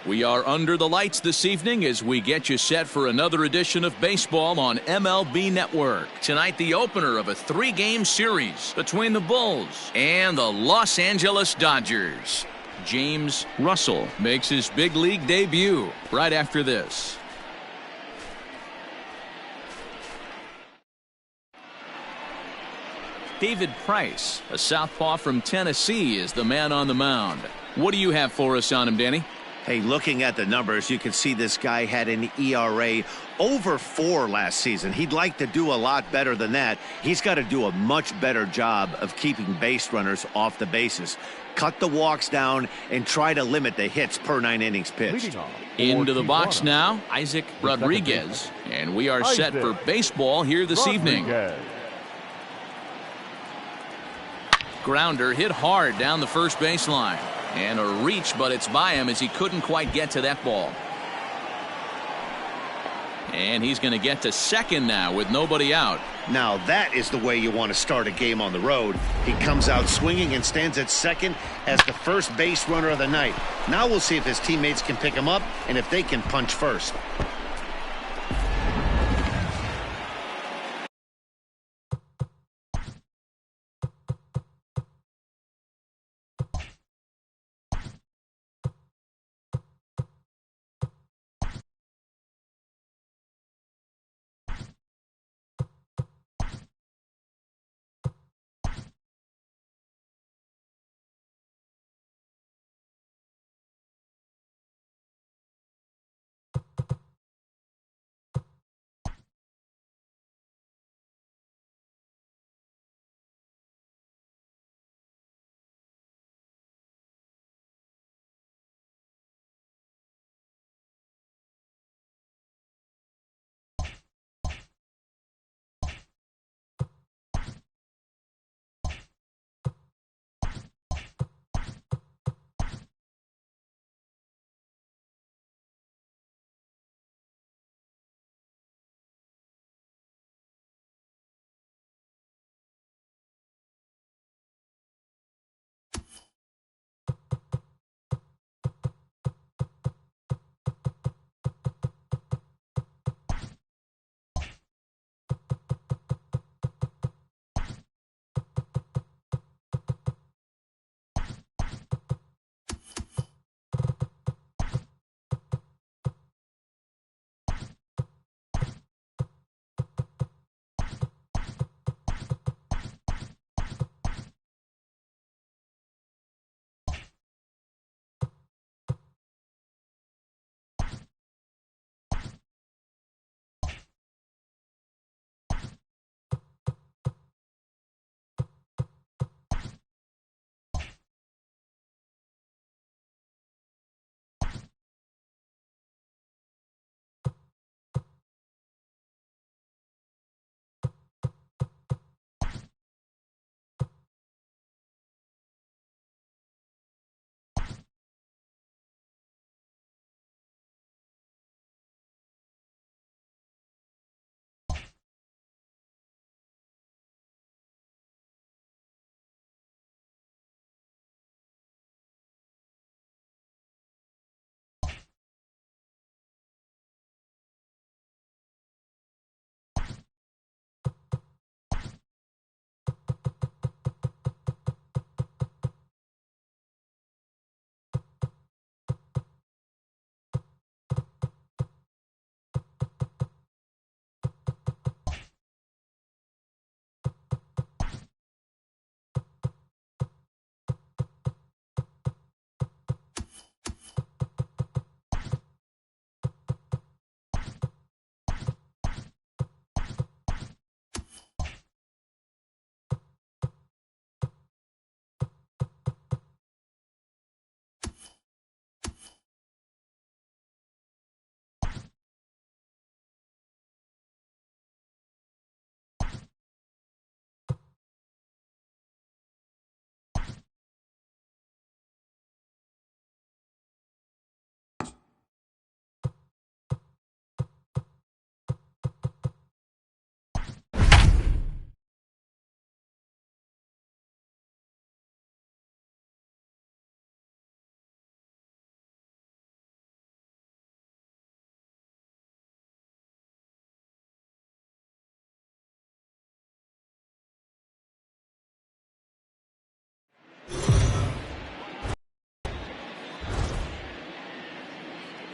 We are under the lights this evening as we get you set for another edition of baseball on MLB Network. Tonight, the opener of a 3-game series between the Bulls and the Los Angeles Dodgers. James Russell makes his big league debut right after this. David Price, a southpaw from Tennessee, is the man on the mound. What do you have for us on him, Danny? Hey, looking at the numbers, you can see this guy had an ERA over 4 last season. He'd like to do a lot better than that. He's got to do a much better job of keeping base runners off the bases. Cut the walks down and try to limit the hits per 9 innings pitched. Into the box now, Isaac Rodriguez. And we are set for baseball here this evening. Grounder hit hard down the first baseline. And a reach, but it's by him as he couldn't quite get to that ball. And he's going to get to second now with nobody out. Now that is the way you want to start a game on the road. He comes out swinging and stands at second as the first base runner of the night. Now we'll see if his teammates can pick him up and if they can punch first.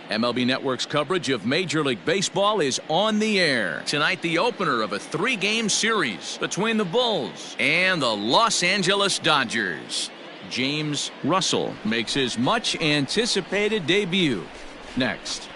MLB Network's coverage of Major League Baseball is on the air. Tonight, the opener of a 3-game series between the Bulls and the Los Angeles Dodgers. James Russell makes his much-anticipated debut. Next.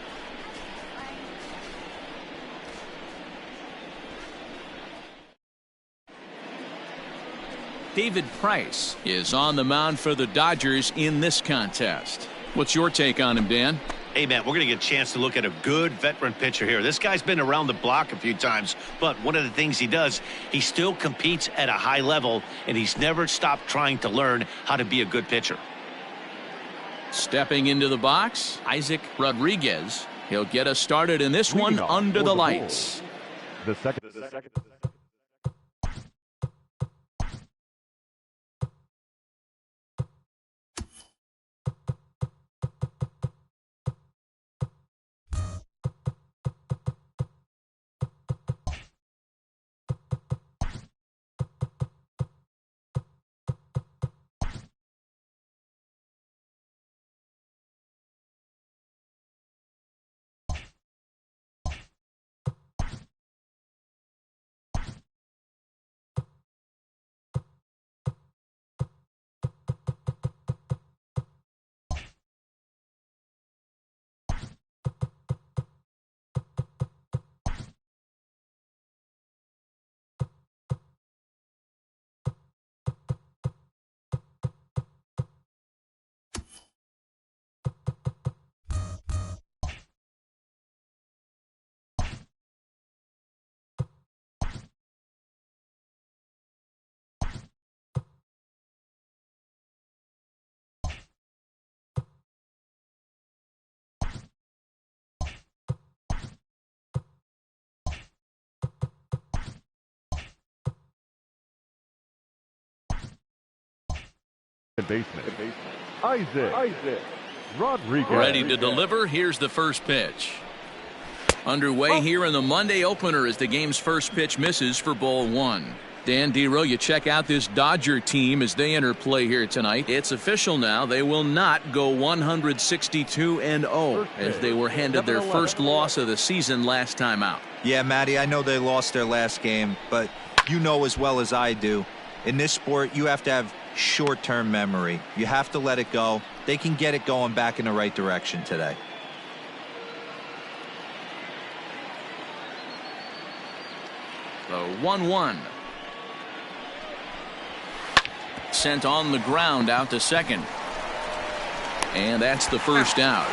David Price is on the mound for the Dodgers in this contest. What's your take on him, Dan? Hey, man, we're going to get a chance to look at a good veteran pitcher here. This guy's been around the block a few times, but one of the things he does, he still competes at a high level, and he's never stopped trying to learn how to be a good pitcher. Stepping into the box, Isaac Rodriguez. He'll get us started in this one under the lights. The second. Baseman. Isaac Rodriguez. Ready to deliver. Here's the first pitch. Underway here in the Monday opener as the game's first pitch misses for ball 1. Dan Dero, you check out this Dodger team as they enter play here tonight. It's official now. They will not go 162-0 as they were handed their first loss of the season last time out. Yeah, Matty, I know they lost their last game, but you know as well as I do, in this sport, you have to have short-term memory. You have to let it go. They can get it going back in the right direction today. The 1-1. Sent on the ground out to second. And that's the first out.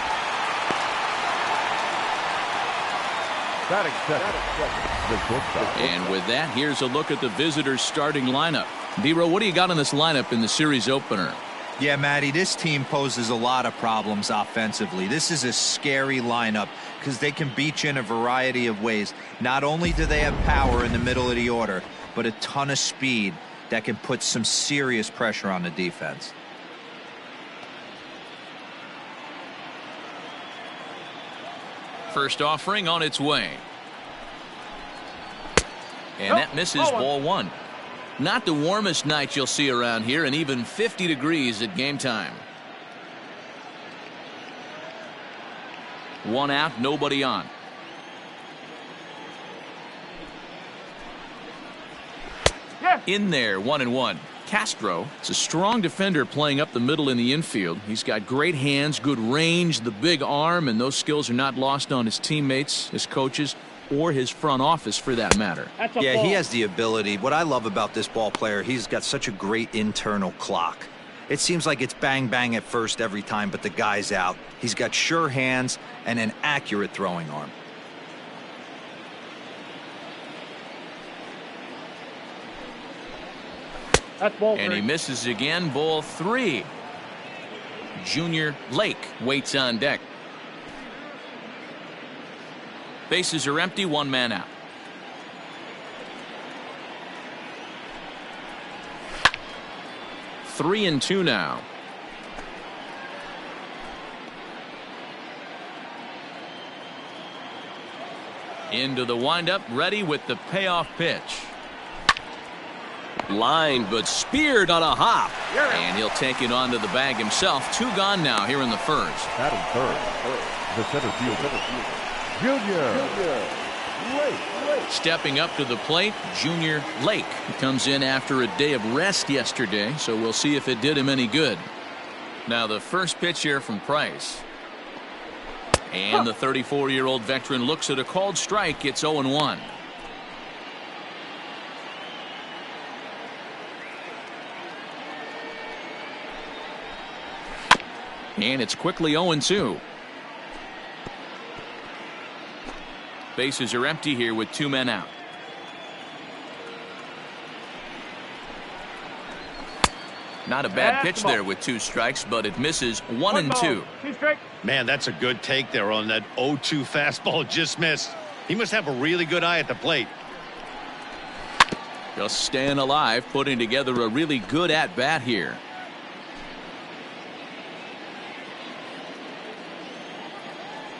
And with that, here's a look at the visitors' starting lineup. Dero, what do you got on this lineup in the series opener? Yeah, Matty, this team poses a lot of problems offensively. This is a scary lineup because they can beat you in a variety of ways. Not only do they have power in the middle of the order, but a ton of speed that can put some serious pressure on the defense. First offering on its way. And that misses ball 1. Not the warmest night you'll see around here, and even 50 degrees at game time. 1 out, nobody on. In there, 1-1. Castro is a strong defender playing up the middle in the infield. He's got great hands, good range, the big arm, and those skills are not lost on his teammates, his coaches, or his front office for that matter. Yeah, he has the ability. What I love about this ball player, he's got such a great internal clock. It seems like it's bang bang at first every time, but the guy's out. He's got sure hands and an accurate throwing arm. And he misses again, ball 3. Junior Lake waits on deck. Bases are empty, 1 man out. Three and 2 now. Into the windup, ready with the payoff pitch. Lined but speared on a hop. And he'll take it onto the bag himself. 2 gone now here in the first. Batting third, the center fielder, Junior Lake. Stepping up to the plate, Junior Lake. He comes in after a day of rest yesterday, so we'll see if it did him any good. Now the first pitch here from Price. And the 34-year-old veteran looks at a called strike. It's 0-1. And it's quickly 0-2. Bases are empty here with 2 men out. Not a bad pitch there with 2 strikes, but it misses 1-2. Man, that's a good take there on that 0-2 fastball. Just missed. He must have a really good eye at the plate. Just staying alive, putting together a really good at-bat here.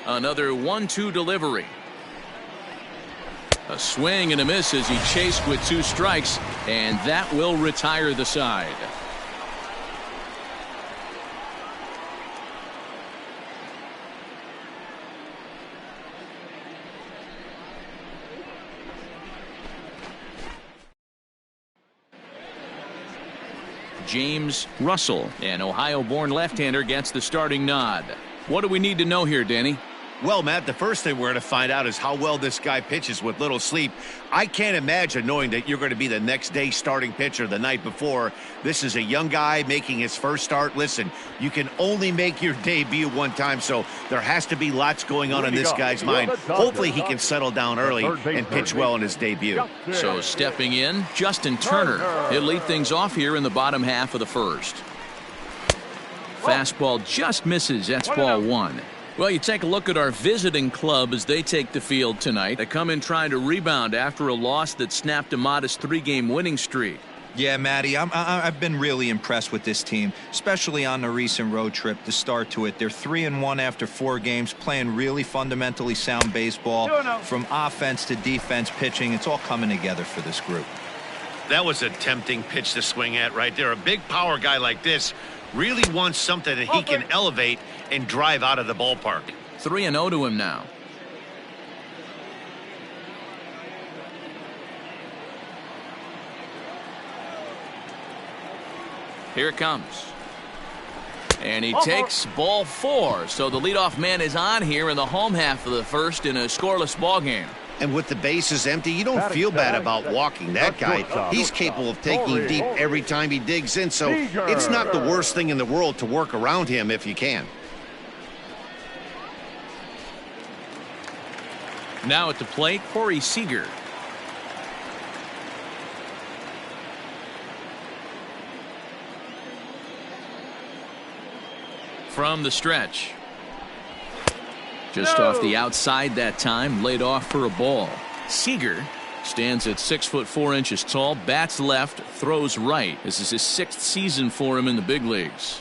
Another 1-2 delivery. A swing and a miss as he chased with 2 strikes, and that will retire the side. James Russell, an Ohio-born left-hander, gets the starting nod. What do we need to know here, Danny? Well, Matt, the first thing we're going to find out is how well this guy pitches with little sleep. I can't imagine knowing that you're going to be the next day starting pitcher the night before. This is a young guy making his first start. Listen, you can only make your debut one time, so there has to be lots going on in this guy's mind. Hopefully he can settle down early and pitch well in his debut. So stepping in, Justin Turner. He'll lead things off here in the bottom half of the first. Fastball just misses. That's ball 1. Well, you take a look at our visiting club as they take the field tonight. They come in trying to rebound after a loss that snapped a modest 3-game winning streak. Yeah, Matty, I've been really impressed with this team, especially on the recent road trip to start to it. They're 3-1 after 4 games, playing really fundamentally sound baseball. From offense to defense, pitching, it's all coming together for this group. That was a tempting pitch to swing at right there. A big power guy like this really wants something that he can elevate and drive out of the ballpark. 3-0 to him now. Here it comes. And he takes ball 4. So the leadoff man is on here in the home half of the first in a scoreless ball game. And with the bases empty, you don't feel bad about walking that guy. He's capable of taking deep every time he digs in, so it's not the worst thing in the world to work around him if you can. Now at the plate, Corey Seager. From the stretch. Just off the outside that time, laid off for a ball. Seager stands at 6'4" tall, bats left, throws right. This is his 6th season for him in the big leagues.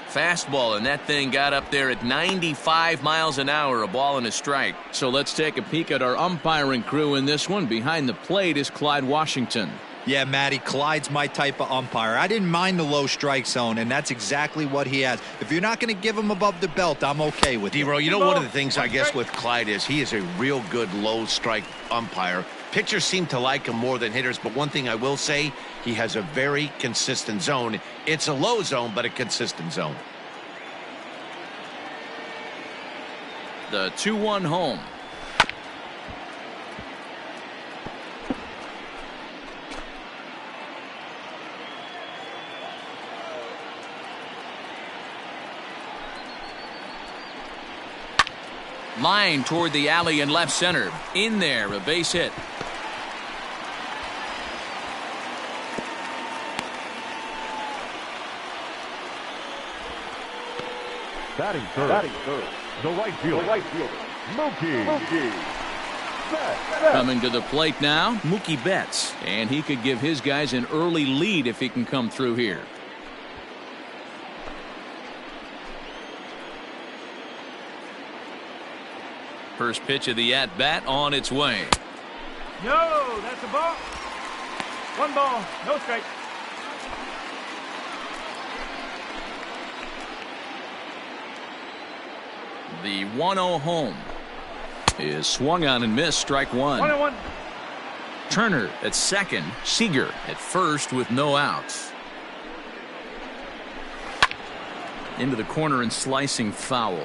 Fastball, and that thing got up there at 95 miles an hour, a ball and a strike. So let's take a peek at our umpiring crew in this one. Behind the plate is Clyde Washington. Yeah, Matty, Clyde's my type of umpire. I didn't mind the low strike zone, and that's exactly what he has. If you're not going to give him above the belt, I'm okay with it. D-Row, you know one of the things I guess with Clyde is he is a real good low strike umpire. Pitchers seem to like him more than hitters, but one thing I will say, he has a very consistent zone. It's a low zone, but a consistent zone. The 2-1 home. Line toward the alley in left center. In there, a base hit. Batting third, the right fielder, Mookie Betts. Coming to the plate now, Mookie Betts. And he could give his guys an early lead if he can come through here. First pitch of the at-bat on its way. Yo, that's a ball. 1 ball, no strike. The 1-0 home is swung on and missed. Strike one. 1-1. Turner at second. Seager at first with no outs. Into the corner and slicing foul.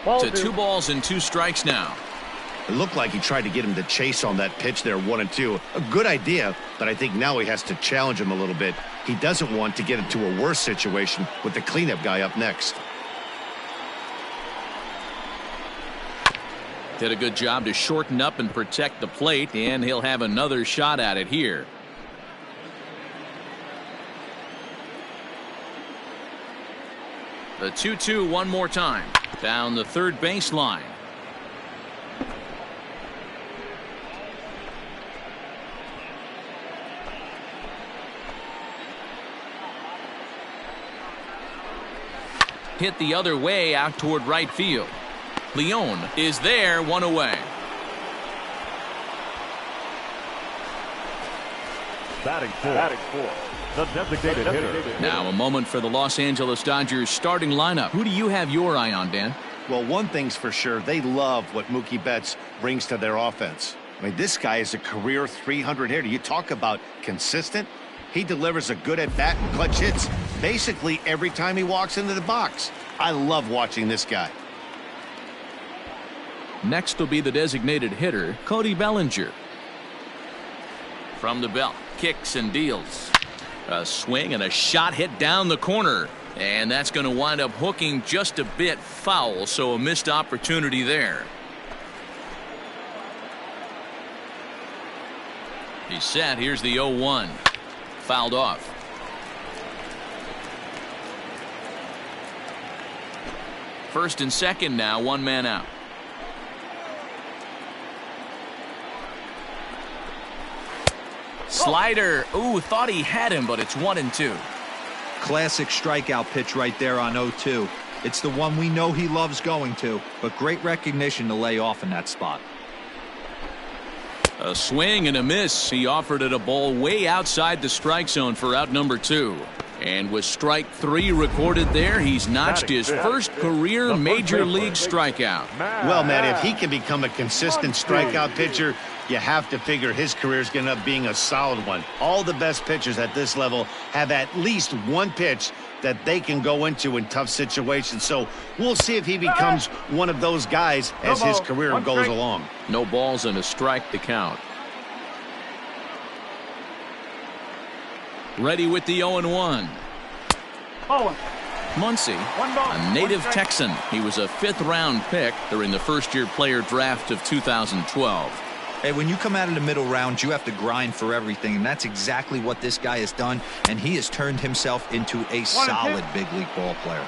To 2 balls and 2 strikes now. It looked like he tried to get him to chase on that pitch there, 1-2. A good idea, but I think now he has to challenge him a little bit. He doesn't want to get into a worse situation with the cleanup guy up next. Did a good job to shorten up and protect the plate, and he'll have another shot at it here. The 2-2 one more time. Down the third baseline. Hit the other way out toward right field. Leone is there, 1 away. Batting four. The designated hitter. Now a moment for the Los Angeles Dodgers starting lineup. Who do you have your eye on, Dan? Well, one thing's for sure, they love what Mookie Betts brings to their offense. I mean, this guy is a career 300 hitter. You talk about consistent. He delivers a good at-bat and clutch hits basically every time he walks into the box. I love watching this guy. Next will be the designated hitter, Cody Bellinger. From the belt, kicks and deals. A swing and a shot hit down the corner. And that's going to wind up hooking just a bit foul, so a missed opportunity there. He's set. Here's the 0-1. Fouled off. First and second now, 1 man out. Slider. Ooh, thought he had him, but it's 1-2. Classic strikeout pitch right there on 0-2. It's the one we know he loves going to, but great recognition to lay off in that spot. A swing and a miss. He offered it a ball way outside the strike zone for out number 2. And with strike 3 recorded there, he's notched his first career major league strikeout. Well, Matt, if he can become a consistent strikeout pitcher, you have to figure his career is going to end up being a solid one. All the best pitchers at this level have at least one pitch that they can go into in tough situations. So we'll see if he becomes one of those guys as his career goes along. No balls and a strike to count. Ready with the 0-1. Muncy, a native Texan. He was a 5th-round pick during the first-year player draft of 2012. Hey, when you come out of the middle round, you have to grind for everything, and that's exactly what this guy has done, and he has turned himself into a solid big league ball player.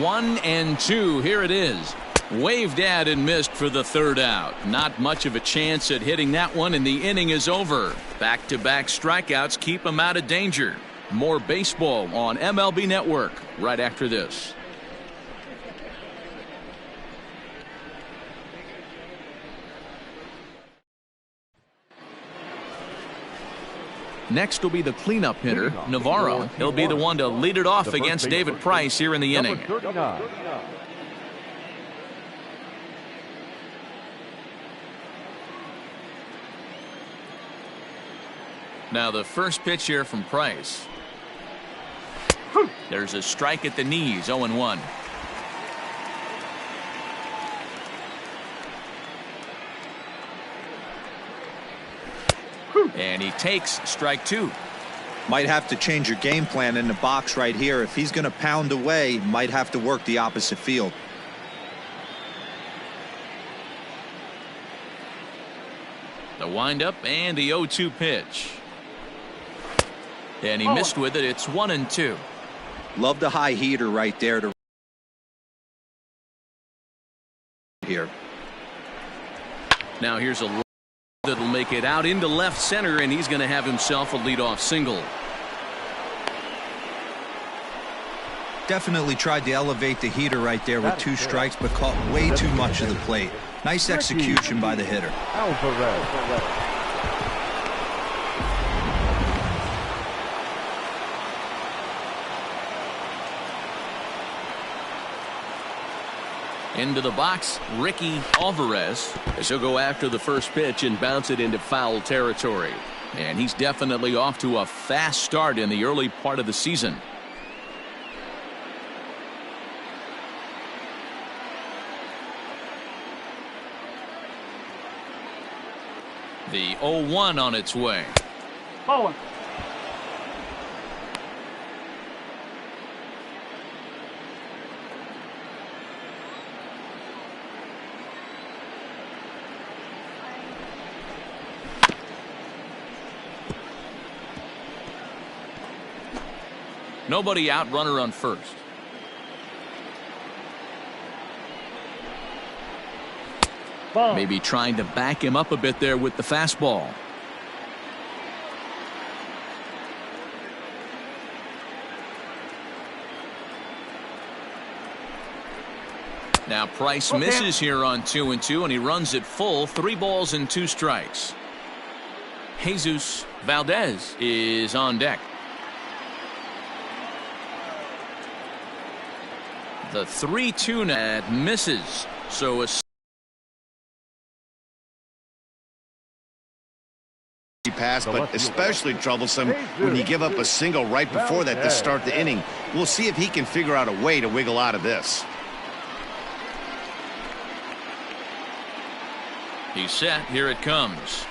1-2. Here it is. Waved at and missed for the 3rd out. Not much of a chance at hitting that one, and the inning is over. Back-to-back strikeouts keep him out of danger. More baseball on MLB Network right after this. Next will be the cleanup hitter, Navarro. He'll be the one to lead it off against David Price here in the inning. Now the first pitch here from Price. There's a strike at the knees, 0-1. And he takes strike 2. Might have to change your game plan in the box right here. If he's going to pound away, might have to work the opposite field. The windup and the 0-2 pitch. And he missed with it. It's 1-2. Love the high heater right there to here. Now here's a that'll make it out into left center, and he's going to have himself a leadoff single. Definitely tried to elevate the heater right there with 2 strikes, but caught way too much of the plate. Nice execution by the hitter. Into the box, Ricky Alvarez, as he'll go after the first pitch and bounce it into foul territory. And he's definitely off to a fast start in the early part of the season. The 0-1 on its way. Ball 1. Nobody out, runner on first. Ball. Maybe trying to back him up a bit there with the fastball. Now Price misses here on 2-2, and he runs it full. 3 balls and 2 strikes. Jesus Valdez is on deck. The 3-2 net misses. So a pass, but especially troublesome when you give up a single right before that to start the inning. We'll see if he can figure out a way to wiggle out of this. He's set. Here it comes.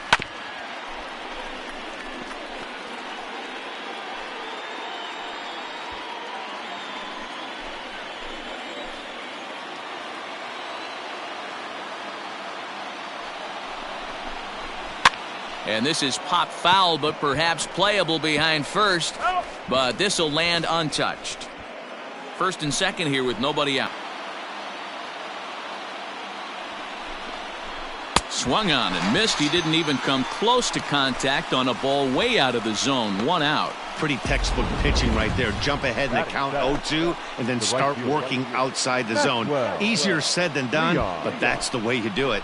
And this is pop foul, but perhaps playable behind first. But this will land untouched. First and second here with nobody out. Swung on and missed. He didn't even come close to contact on a ball way out of the zone. 1 out. Pretty textbook pitching right there. Jump ahead in the count 0-2 and then start working outside the zone. Easier said than done, but that's the way you do it.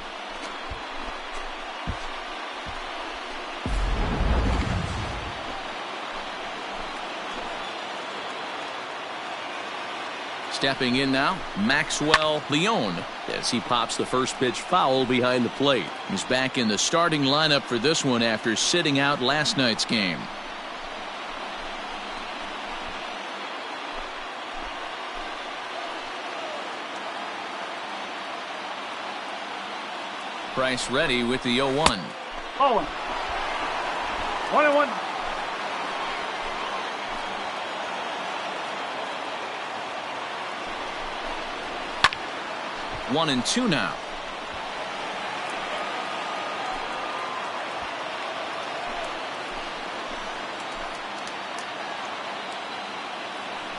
Stepping in now, Maxwell Leon, as he pops the first pitch foul behind the plate. He's back in the starting lineup for this one after sitting out last night's game. Price ready with the 0-1. 0-1. 1-1. 1-2 now.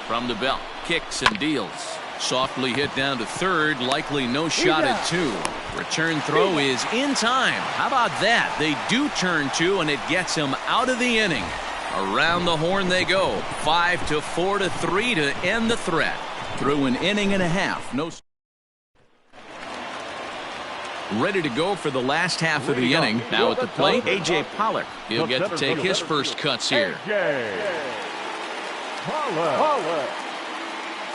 From the belt, kicks and deals. Softly hit down to third, likely no shot at 2. Return throw is in time. How about that? They do turn 2, and it gets him out of the inning. Around the horn they go. 5-4-3 to end the threat. Through an inning and a half. No. Ready to go for the last half of the inning. Now at the plate, A.J. Pollock. He'll get to take his first cuts here.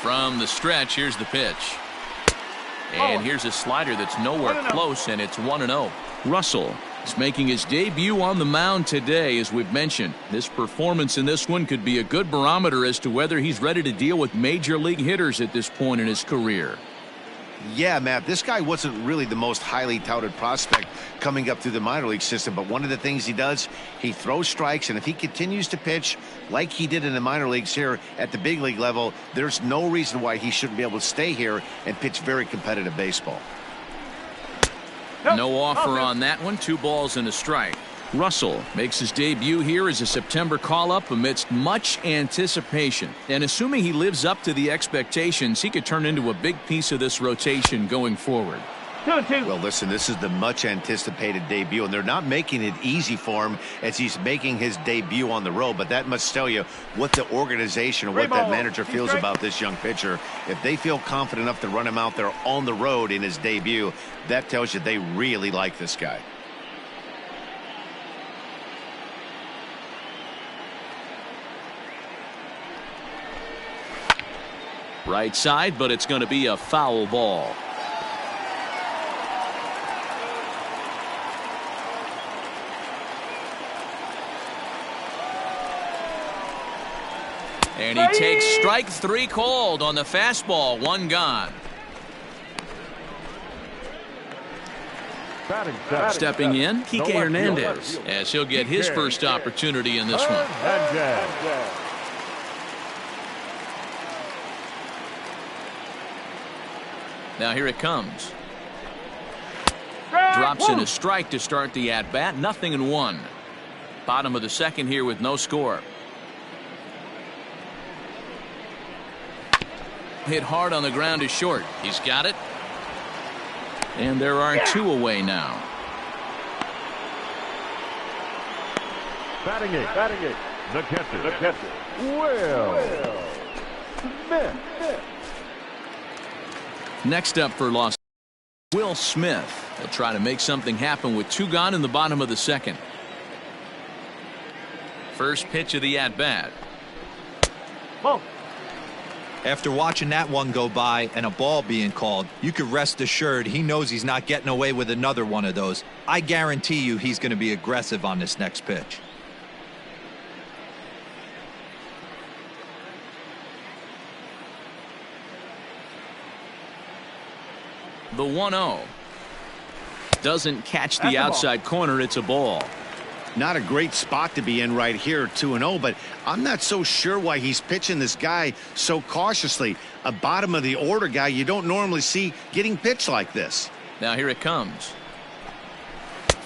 From the stretch, here's the pitch. And here's a slider that's nowhere close, and it's 1-0. Russell is making his debut on the mound today, as we've mentioned. This performance in this one could be a good barometer as to whether he's ready to deal with major league hitters at this point in his career. Yeah, Matt, this guy wasn't really the most highly touted prospect coming up through the minor league system, but one of the things he does, he throws strikes, and if he continues to pitch like he did in the minor leagues here at the big league level, there's no reason why he shouldn't be able to stay here and pitch very competitive baseball. No offer on that one. 2 balls and a strike. Russell makes his debut here as a September call-up amidst much anticipation. And assuming he lives up to the expectations, he could turn into a big piece of this rotation going forward. 2-2. Well, listen, this is the much anticipated debut, and they're not making it easy for him as he's making his debut on the road, but that must tell you what the organization or what that manager feels about this young pitcher. If they feel confident enough to run him out there on the road in his debut, that tells you they really like this guy. Right side, but it's going to be a foul ball. And he takes strike 3 called on the fastball. 1 gone. Stepping in, Kike Hernandez, as he'll get his first opportunity in this one. Now here it comes. Drops in a strike to start the at-bat. 0-1. Bottom of the second here with no score. Hit hard on the ground is short. He's got it. And there are 2 away now. Batting it. The catcher. Will Smith. Next up for Los Angeles, Will Smith. He'll try to make something happen with 2 gone in the bottom of the second. First pitch of the at-bat. Ball. After watching that one go by and a ball being called, you could rest assured he knows he's not getting away with another one of those. I guarantee you he's going to be aggressive on this next pitch. The 1-0. Doesn't catch the outside corner. It's a ball. Not a great spot to be in right here, 2-0, but I'm not so sure why he's pitching this guy so cautiously. A bottom of the order guy you don't normally see getting pitched like this. Now here it comes.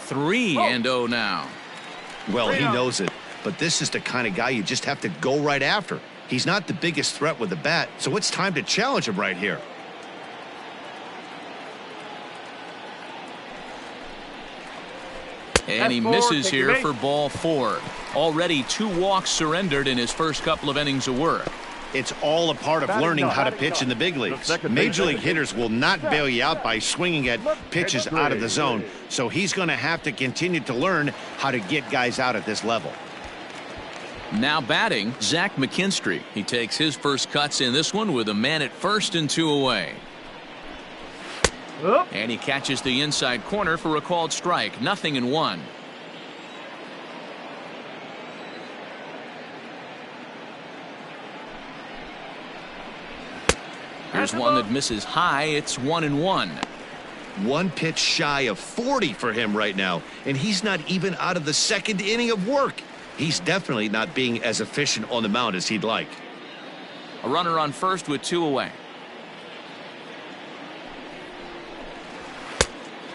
3-0 now. Well, he knows it, but this is the kind of guy you just have to go right after. He's not the biggest threat with the bat, so it's time to challenge him right here. And he misses here for ball 4. Already 2 walks surrendered in his first couple of innings of work. It's all a part of learning how to pitch in the big leagues. Major league hitters will not bail you out by swinging at pitches out of the zone, so he's going to have to continue to learn how to get guys out at this level. Now batting, Zach McKinstry. He takes his first cuts in this one with a man at first and 2 away. And he catches the inside corner for a called strike. 0-1. Here's one that misses high. It's 1-1. 1 pitch shy of 40 for him right now, and he's not even out of the second inning of work. He's definitely not being as efficient on the mound as he'd like. A runner on first with 2 away.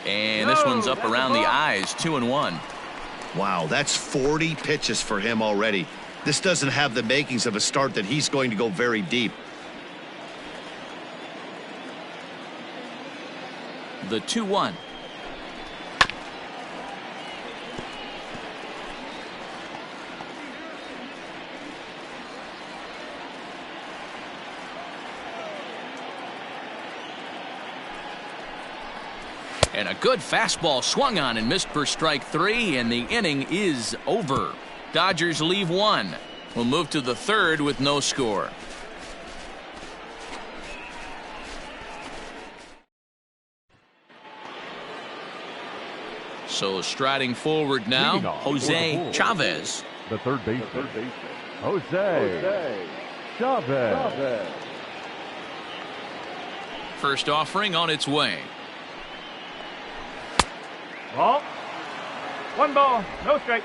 And this one's up around the eyes. 2-1. Wow, that's 40 pitches for him already. This doesn't have the makings of a start that he's going to go very deep. The 2-1. And a good fastball swung on and missed for strike 3, and the inning is over. Dodgers leave 1. We'll move to the 3rd with no score. So striding forward now, Jose Chavez. The third baseman, Jose Chavez. First offering on its way. Ball. 1 ball, no strike.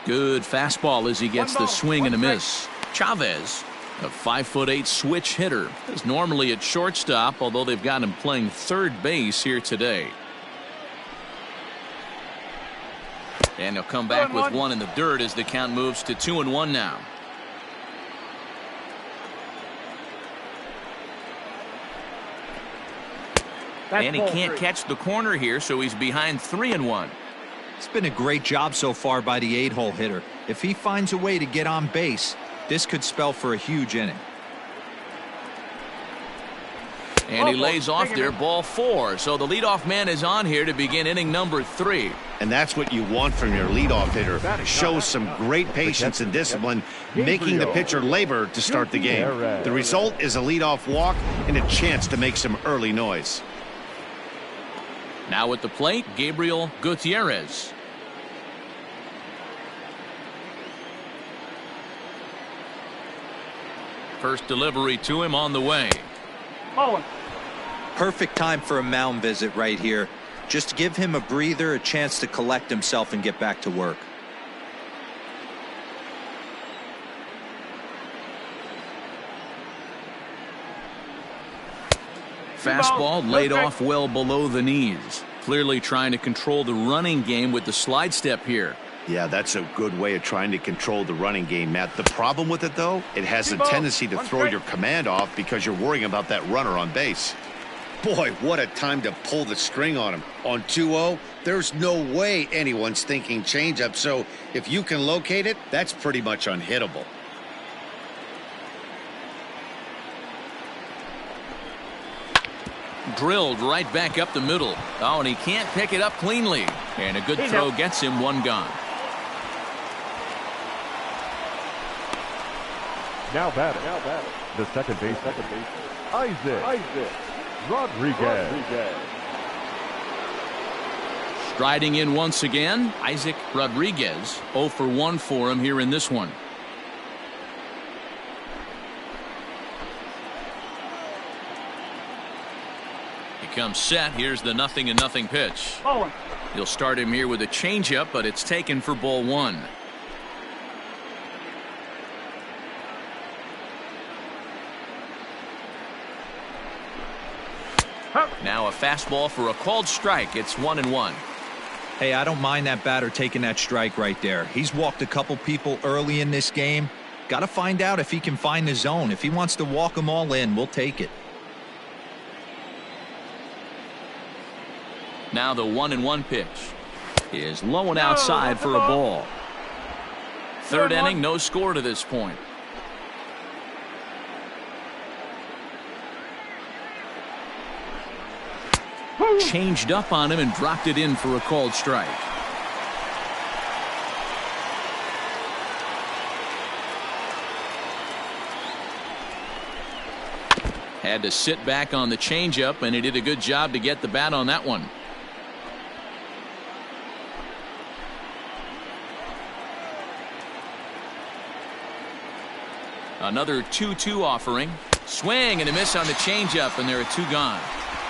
Good fastball as he gets the swing and a miss. Chavez, a 5'8" switch hitter, is normally at shortstop, although they've got him playing third base here today. And he'll come back with 1 in the dirt as the count moves to 2-1 now. And he can't catch the corner here, so he's behind 3-1. It's been a great job so far by the 8-hole hitter. If he finds a way to get on base, this could spell for a huge inning. And he lays off there, ball 4. So the leadoff man is on here to begin inning number 3. And that's what you want from your leadoff hitter. Shows some great patience and discipline, making the pitcher labor to start the game. The result is a leadoff walk and a chance to make some early noise. Now at the plate, Gabriel Gutierrez. First delivery to him on the way. Perfect time for a mound visit right here. Just give him a breather, a chance to collect himself and get back to work. Fastball laid off well below the knees. Clearly trying to control the running game with the slide step here. Yeah, that's a good way of trying to control the running game, Matt. The problem with it, though, it has a tendency to throw your command off because you're worrying about that runner on base. Boy, what a time to pull the string on him. On 2-0, there's no way anyone's thinking changeup, so if you can locate it, that's pretty much unhittable. Drilled right back up the middle. Oh, and he can't pick it up cleanly. And a good throw gets him one gone. Now batting. The second baseman, Isaac Rodriguez. Striding in once again, Isaac Rodriguez. 0 for 1 for him here in this one. He comes set. Here's the 0-0 pitch. He'll start him here with a changeup, but it's taken for ball 1. Now a fastball for a called strike. It's 1-1. Hey, I don't mind that batter taking that strike right there. He's walked a couple people early in this game. Got to find out if he can find the zone. If he wants to walk them all in, we'll take it. Now the 1-1 pitch is low and outside for a ball. Third inning, no score to this point. Changed up on him and dropped it in for a called strike. Had to sit back on the changeup, and he did a good job to get the bat on that one. Another 2-2 offering. Swing and a miss on the changeup, and there are 2 gone.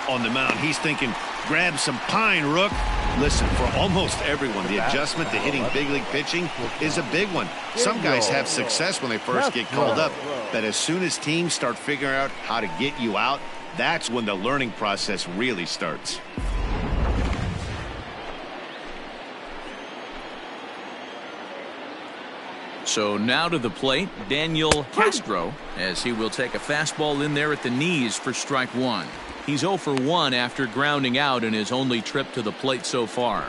On the mound, he's thinking, grab some pine, Rook. Listen, for almost everyone, the adjustment to hitting big league pitching is a big one. Some guys have success when they first get called up, but as soon as teams start figuring out how to get you out, that's when the learning process really starts. So now to the plate, Daniel Castro, as he will take a fastball in there at the knees for strike 1. He's 0 for 1 after grounding out in his only trip to the plate so far.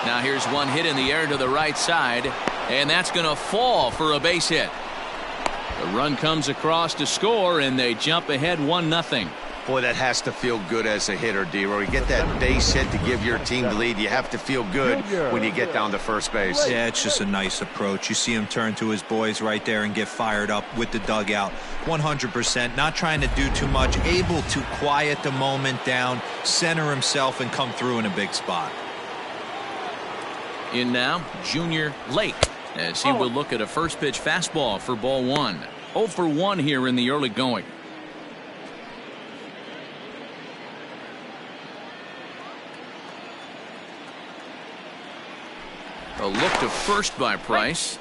Now here's one hit in the air to the right side, and that's going to fall for a base hit. The run comes across to score, and they jump ahead 1-0. Boy, that has to feel good as a hitter, D-Roy. You get that base hit to give your team the lead. You have to feel good when you get down to first base. Yeah, it's just a nice approach. You see him turn to his boys right there and get fired up with the dugout. 100%, not trying to do too much, able to quiet the moment down, center himself, and come through in a big spot. In now, Junior Lake, as he will look at a first pitch fastball for ball 1. 0 for 1 here in the early going. A look to first by Price.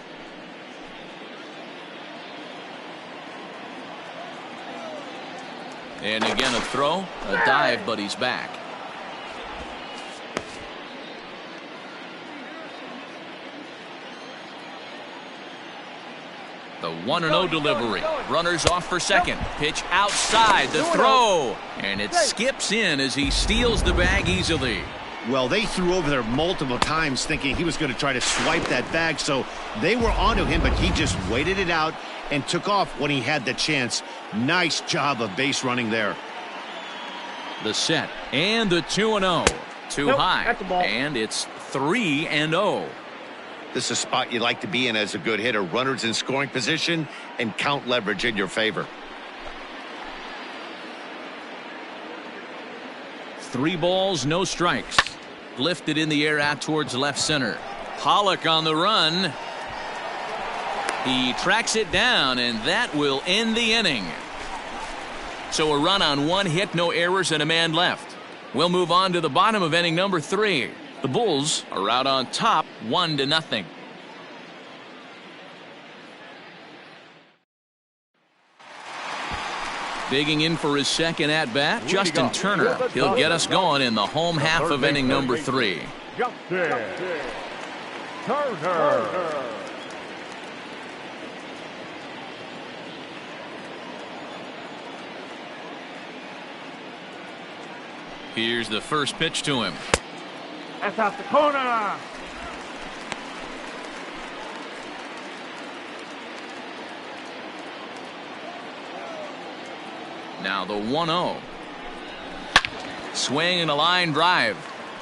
And again a throw, a dive, but he's back. The 1-0 delivery. Runners off for second. Pitch outside. The throw. And it skips in as he steals the bag easily. Well, they threw over there multiple times thinking he was going to try to swipe that bag, so they were onto him, but he just waited it out and took off when he had the chance. Nice job of base running there. The set and the 2-0. Too high, and it's 3-0. This is a spot you like to be in as a good hitter. Runners in scoring position and count leverage in your favor. 3 balls, no strikes. Lifted in the air out towards left center. Pollock on the run. He tracks it down, and that will end the inning. So a run on 1 hit, no errors, and a man left. We'll move on to the bottom of inning number 3. The Bulls are out on top 1-0. Digging in for his second at-bat, Justin Turner. He'll get us going in the home half of inning number 3. Justin Turner. Here's the first pitch to him. That's out the corner. Now the 1-0. Swing and a line drive.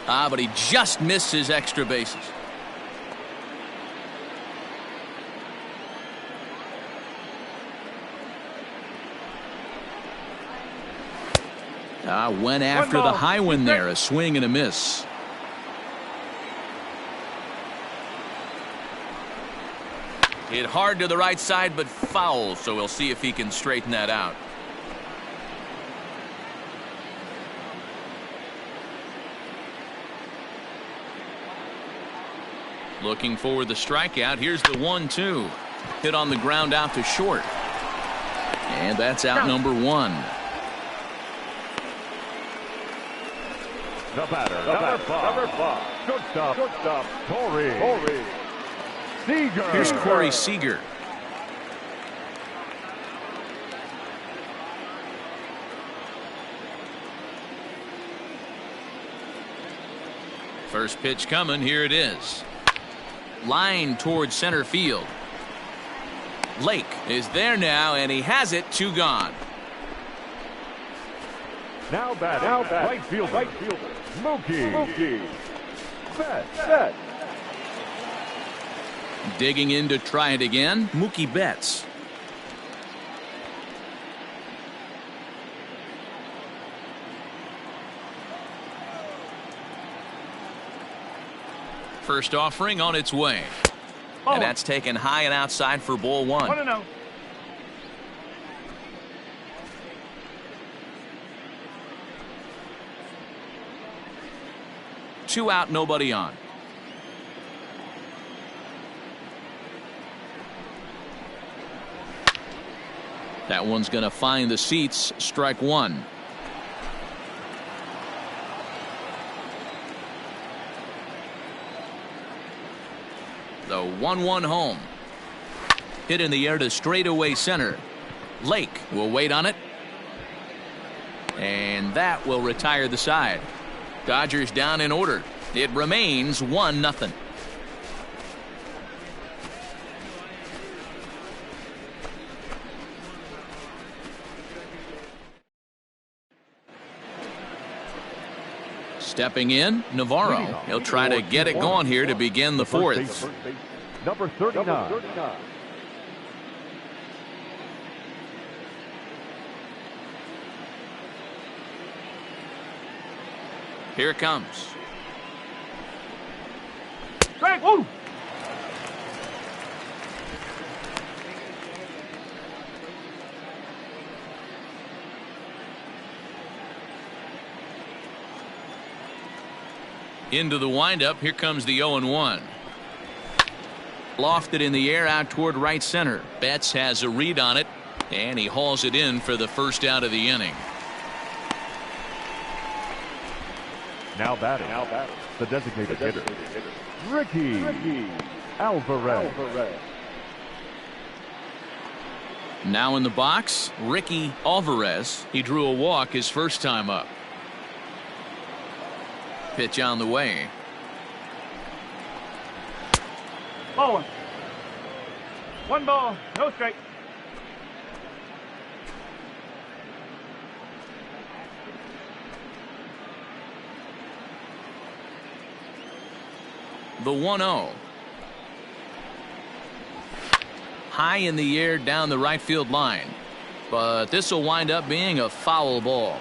But he just missed his extra bases. Went after the high one there. A swing and a miss. Hit hard to the right side, but foul, so we'll see if he can straighten that out. Looking for the strikeout. Here's the 1-2. Hit on the ground out to short. And that's out number 1. The batter, number 5. Shortstop, Corey Seager. Here's Corey Seager. First pitch coming. Here it is. Line towards center field. Lake is there now, and he has it. 2 gone. Now batting, right fielder. Mookie Betts. Digging in to try it again, Mookie Betts. First offering on its way. And that's taken high and outside for ball 1. 1-0. Two out, nobody on. That one's going to find the seats. Strike 1. The 1-1 home. Hit in the air to straightaway center. Lake will wait on it. And that will retire the side. Dodgers down in order. It remains 1-0. Stepping in, Navarro. He'll try to get it going here to begin the 4th. Number 39. Here it comes. Strike. Woo! Into the windup. Here comes the 0-1. Lofted in the air out toward right center. Betts has a read on it, and he hauls it in for the first out of the inning. Now batting. The designated hitter, Ricky Alvarez. Now in the box, Ricky Alvarez. He drew a walk his first time up. Pitch on the way. Ball one. 1 ball, no strike. The 1-0. High in the air down the right field line. But this will wind up being a foul ball.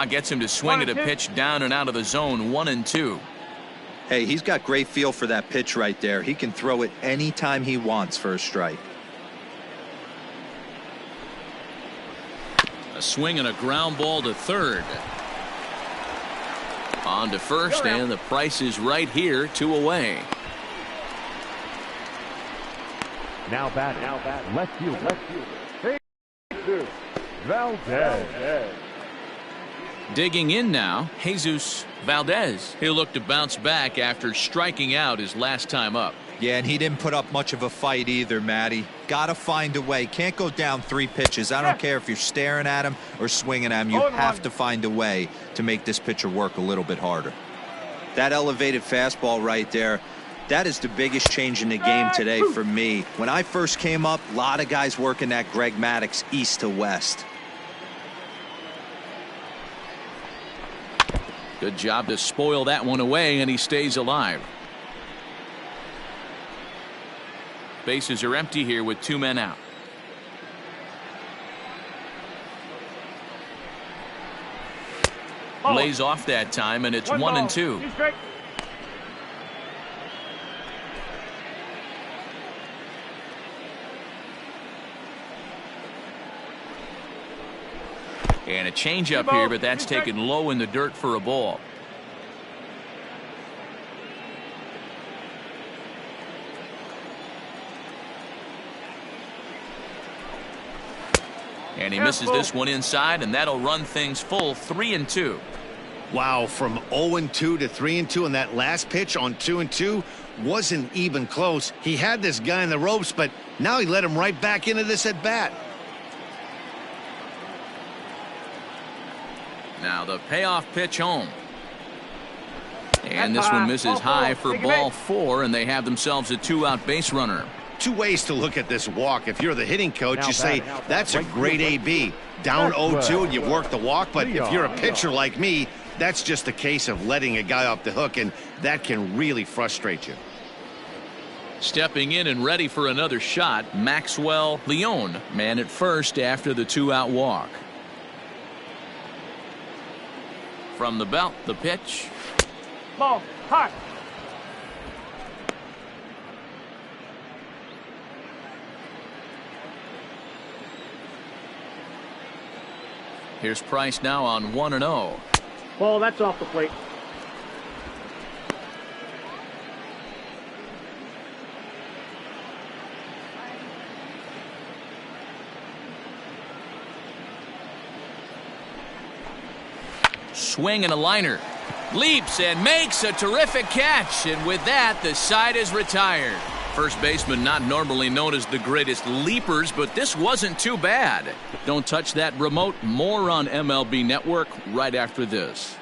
Gets him to swing at a pitch down and out of the zone. 1-2. Hey, he's got great feel for that pitch right there. He can throw it anytime he wants for a strike. A swing and a ground ball to third. On to first, and the price is right here, 2 away. Now batting. Left fielder. Jesus Valdez. Digging in now, Jesus Valdez. He'll look to bounce back after striking out his last time up. Yeah, and he didn't put up much of a fight either, Matty. Got to find a way. Can't go down 3 pitches. I don't care if you're staring at him or swinging at him. You have to find a way to make this pitcher work a little bit harder. That elevated fastball right there, that is the biggest change in the game today for me. When I first came up, a lot of guys working that Greg Maddux east to west. Good job to spoil that one away, and he stays alive. Bases are empty here with 2 men out. Lays off that time, and it's 1-2. And a changeup here, but that's taken low in the dirt for a ball. And he misses this one inside, and that'll run things full. 3-2. Wow, from 0-2 to 3-2, and that last pitch on 2-2 wasn't even close. He had this guy in the ropes, but now he let him right back into this at bat. Now the payoff pitch home. And this one misses high for ball 4, and they have themselves a 2-out base runner. 2 ways to look at this walk. If you're the hitting coach, you say that's a great AB. Down 0-2 and you work the walk, but if you're a pitcher like me, that's just a case of letting a guy off the hook, and that can really frustrate you. Stepping in and ready for another shot, Maxwell Leon, man at first after the 2-out walk. From the belt, the pitch. Ball, hot. Here's Price now on 1-0. Ball, that's off the plate. Swing and a liner. Leaps and makes a terrific catch. And with that, the side is retired. First baseman not normally known as the greatest leapers, but this wasn't too bad. Don't touch that remote. More on MLB Network right after this.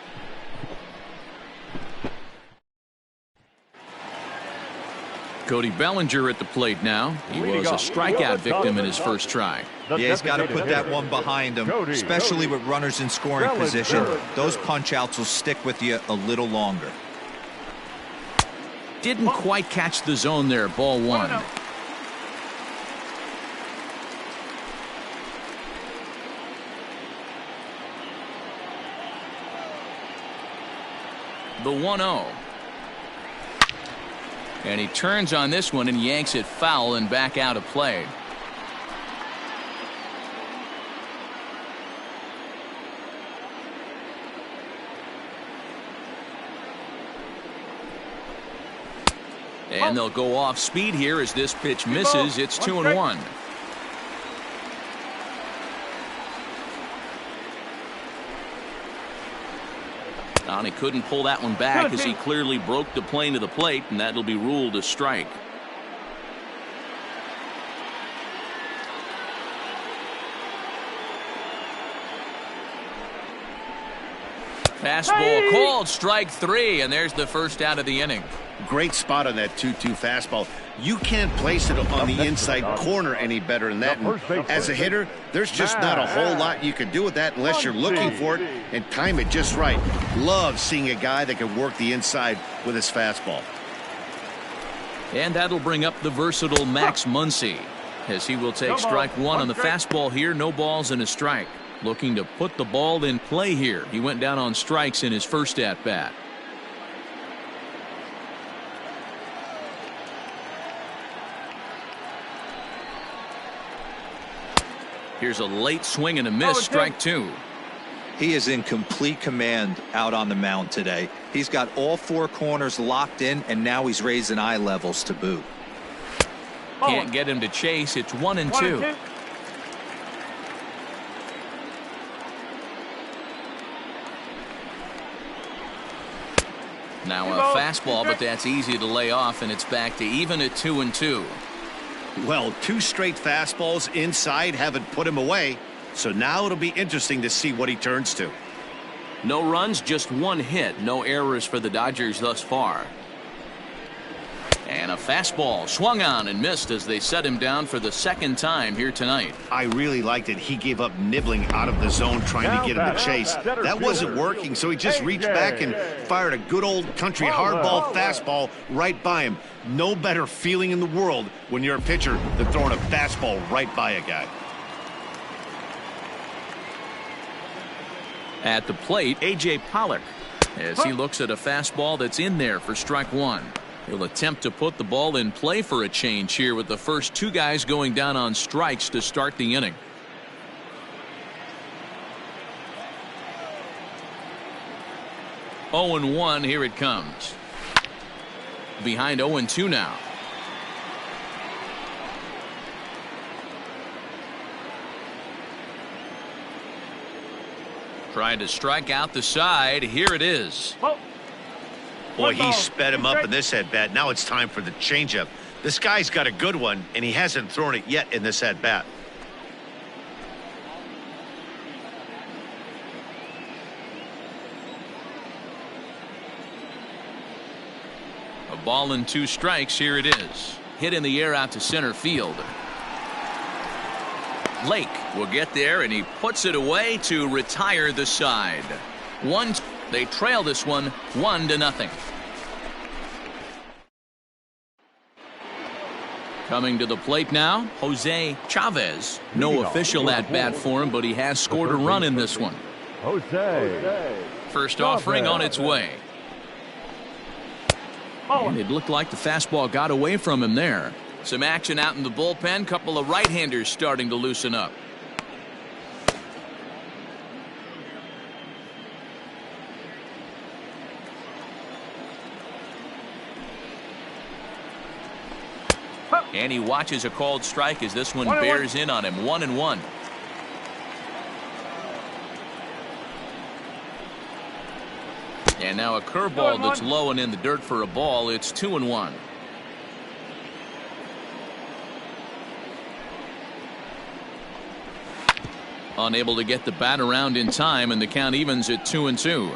Cody Bellinger at the plate now. He was a strikeout victim in his first try. Yeah, he's got to put that one behind him, especially with runners in scoring position. Those punch-outs will stick with you a little longer. Didn't quite catch the zone there. Ball 1. The 1-0. And he turns on this one and yanks it foul and back out of play. And they'll go off speed here as this pitch misses. It's 2-1. And he couldn't pull that one back as he clearly broke the plane to the plate, and that'll be ruled a strike. Fastball called, strike 3, and there's the first out of the inning. Great spot on that 2-2 fastball. You can't place it on the inside corner any better than that. And as a hitter, there's just not a whole lot you can do with that unless you're looking for it and time it just right. Love seeing a guy that can work the inside with his fastball. And that'll bring up the versatile Max Muncy, as he will take strike 1 on the fastball here. No balls and a strike. Looking to put the ball in play here. He went down on strikes in his first at-bat. Here's a late swing and a miss, strike 2. He is in complete command out on the mound today. He's got all 4 corners locked in, and now he's raising eye levels to boot. Can't get him to chase. It's 1-2. Now a fastball, but that's easy to lay off, and it's back to even at 2-2. Well, 2 straight fastballs inside haven't put him away, so now it'll be interesting to see what he turns to. No runs, just 1 hit. No errors for the Dodgers thus far. And a fastball swung on and missed as they set him down for the 2nd time here tonight. I really liked it. He gave up nibbling out of the zone trying to get him to chase. That wasn't working, so he just reached back and fired a good old country hardball fastball right by him. No better feeling in the world when you're a pitcher than throwing a fastball right by a guy. At the plate, A.J. Pollock, as he looks at a fastball that's in there for strike 1. He'll attempt to put the ball in play for a change here with the first 2 guys going down on strikes to start the inning. Oh and 1, here it comes. Behind 0-2 now. Trying to strike out the side. Here it is. Boy, he sped him up in this at-bat. Now it's time for the changeup. This guy's got a good one, and he hasn't thrown it yet in this at-bat. A ball and 2 strikes. Here it is. Hit in the air out to center field. Lake will get there, and he puts it away to retire the side. They trail this one 1-0. Coming to the plate now, Jose Chavez. No official at-bat for him, but he has scored a run in this one. First offering on its way. And it looked like the fastball got away from him there. Some action out in the bullpen. Couple of right-handers starting to loosen up. And he watches a called strike as this one bears in on him. 1-1. And now a curveball that's low and in the dirt for a ball. It's 2-1. Unable to get the bat around in time, and the count evens at 2-2.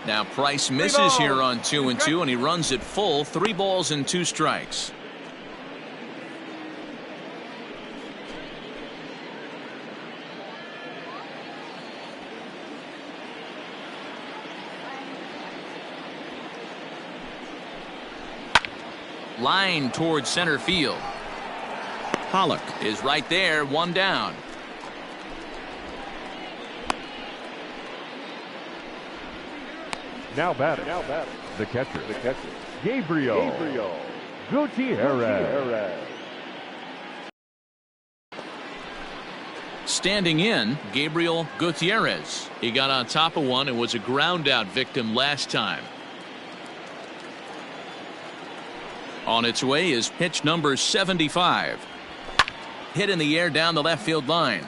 Now Price misses here on 2-2, and he runs it full. 3 balls and 2 strikes. Line towards center field. Pollock is right there, 1 down. Now batting. The catcher. Gabriel Gutierrez. Standing in, Gabriel Gutierrez. He got on top of one and was a ground out victim last time. On its way is pitch number 75. Hit in the air down the left field line.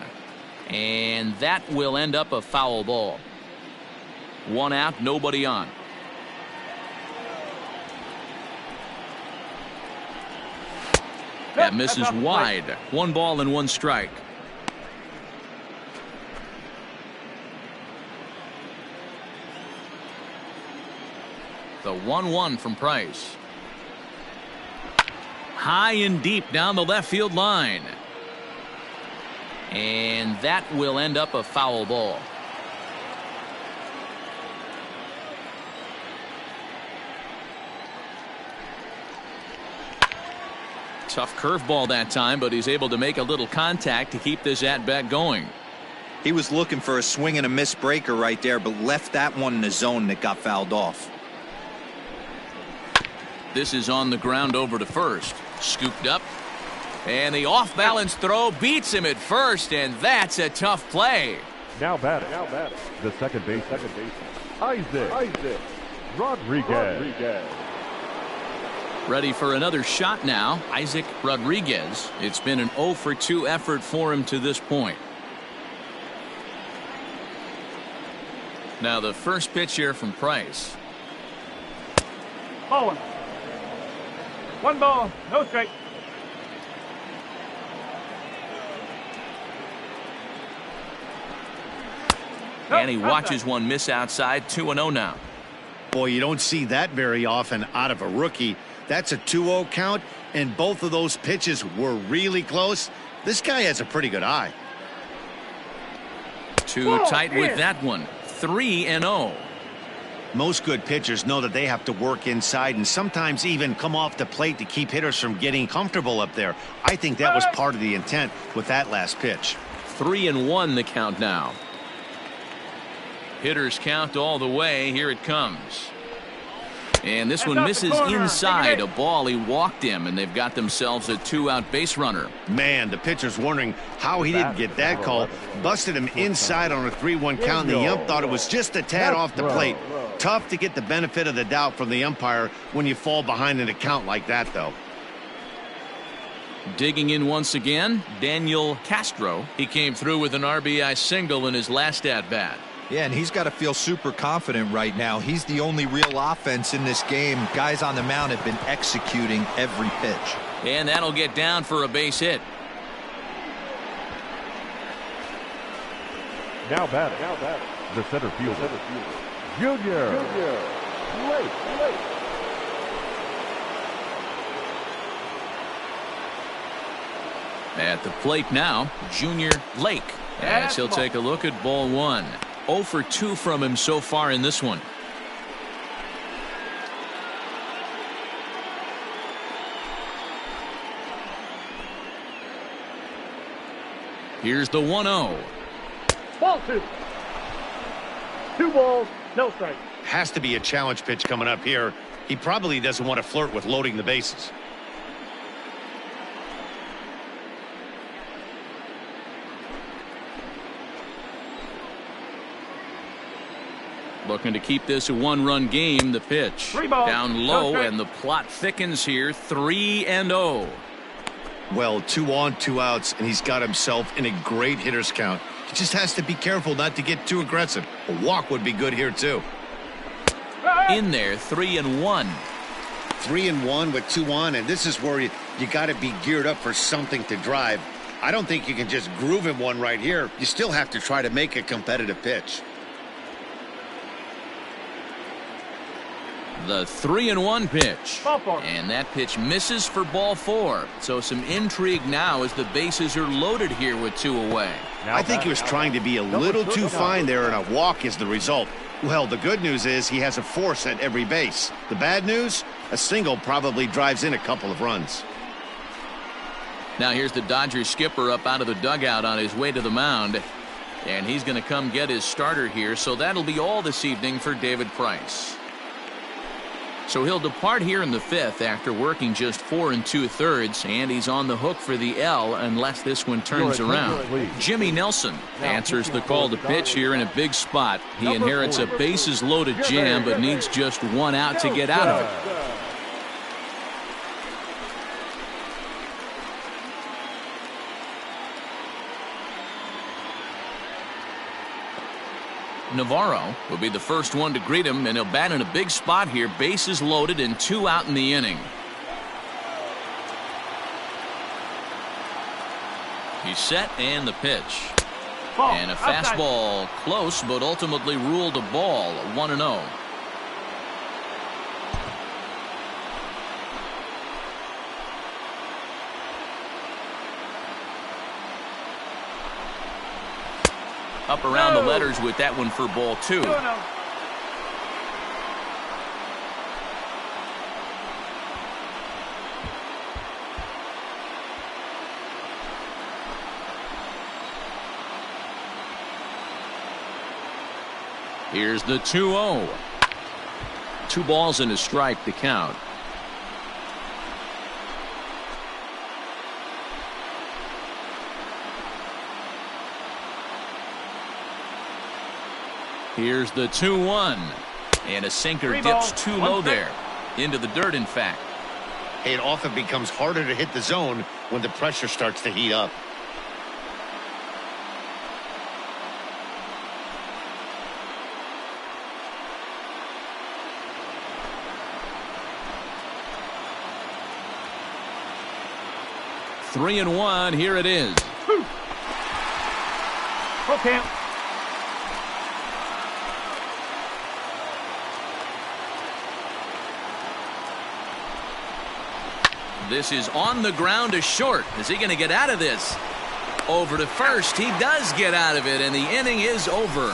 And that will end up a foul ball. 1 out, nobody on. That misses wide. 1 ball and 1 strike. The 1-1 from Price. High and deep down the left field line. And that will end up a foul ball. Tough curveball that time, but he's able to make a little contact to keep this at-bat going. He was looking for a swing and a miss breaker right there, but left that one in the zone that got fouled off. This is on the ground over to first. Scooped up. And the off-balance throw beats him at first, and that's a tough play. Now batting. The second base. Isaac Rodriguez. Ready for another shot now. Isaac Rodriguez. It's been an 0 for 2 effort for him to this point. Now the first pitch here from Price. Ball 1. 1 ball, no strike. And he watches one miss outside. 2-0 now. Boy, you don't see that very often out of a rookie. That's a 2-0 count, and both of those pitches were really close. This guy has a pretty good eye. Too tight with that one. 3-0. Most good pitchers know that they have to work inside and sometimes even come off the plate to keep hitters from getting comfortable up there. I think that was part of the intent with that last pitch. 3-1 the count now. Hitters count all the way. Here it comes. And this one misses inside. A ball. He walked him, and they've got themselves a 2-out base runner. Man, the pitcher's wondering how he didn't get that call. Busted him inside on a 3-1 count, and the ump thought it was just a tad off the plate. Tough to get the benefit of the doubt from the umpire when you fall behind in a count like that, though. Digging in once again, Daniel Castro. He came through with an RBI single in his last at-bat. Yeah, and he's got to feel super confident right now. He's the only real offense in this game. Guys on the mound have been executing every pitch. And that'll get down for a base hit. Now batting. The center fielder. Junior. Lake. At the plate now, Junior Lake. As he'll take a look at ball 1. 0 for 2 from him so far in this one. Here's the 1-0. Ball 2. 2 balls, no strike. Has to be a challenge pitch coming up here. He probably doesn't want to flirt with loading the bases. Looking to keep this a 1-run game. The pitch 3 balls, down low, no strike. and the plot thickens here. 3-0. Well, 2 on, 2 outs, and he's got himself in a great hitter's count. He just has to be careful not to get too aggressive. A walk would be good here, too. In there, 3-1. 3-1 with 2 on, and this is where you got to be geared up for something to drive. I don't think you can just groove him one right here. You still have to try to make a competitive pitch. The 3-1 pitch. Ball 4. And that pitch misses for ball 4. So some intrigue now as the bases are loaded here with 2 away. I think he was trying to be a little too fine there, and a walk is the result. Well, the good news is he has a force at every base. The bad news, a single probably drives in a couple of runs. Now here's the Dodgers skipper up out of the dugout on his way to the mound. And he's going to come get his starter here. So that'll be all this evening for David Price. So he'll depart here in the 5th after working just 4 2/3, and he's on the hook for the L unless this one turns around. Jimmy Nelson answers the call to pitch here in a big spot. He inherits a bases-loaded jam, but needs just 1 out to get out of it. Navarro will be the first one to greet him, and he'll bat in a big spot here. Bases loaded and 2 out in the inning. He's set, and the pitch. Ball. And a Outside. fastball close, but ultimately ruled a ball. 1-0. Up around the letters with that one for ball 2. No. Here's the 2-0. 2 balls and a strike to count. Here's the 2-1. And a sinker 3 dips balls, too 1 low strike. there. Into the dirt, in fact. It often becomes harder to hit the zone when the pressure starts to heat up. Three and 1. Here it is. Full count. This is on the ground to short. Is he going to get out of this? Over to first. He does get out of it, and the inning is over.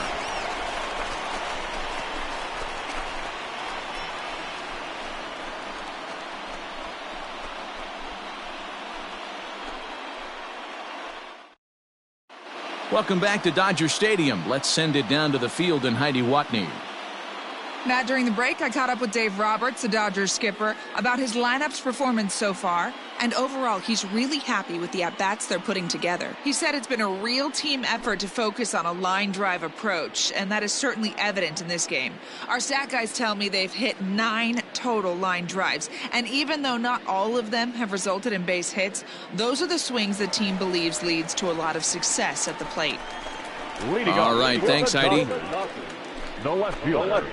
Welcome back to Dodger Stadium. Let's send it down to the field and Heidi Watney. Matt, during the break, I caught up with Dave Roberts, the Dodgers skipper, about his lineup's performance so far. And overall, he's really happy with the at-bats they're putting together. He said it's been a real team effort to focus on a line drive approach, and that is certainly evident in this game. Our stat guys tell me they've hit 9 total line drives, and even though not all of them have resulted in base hits, those are the swings the team believes leads to a lot of success at the plate. All right, thanks, Heidi. The left fielder,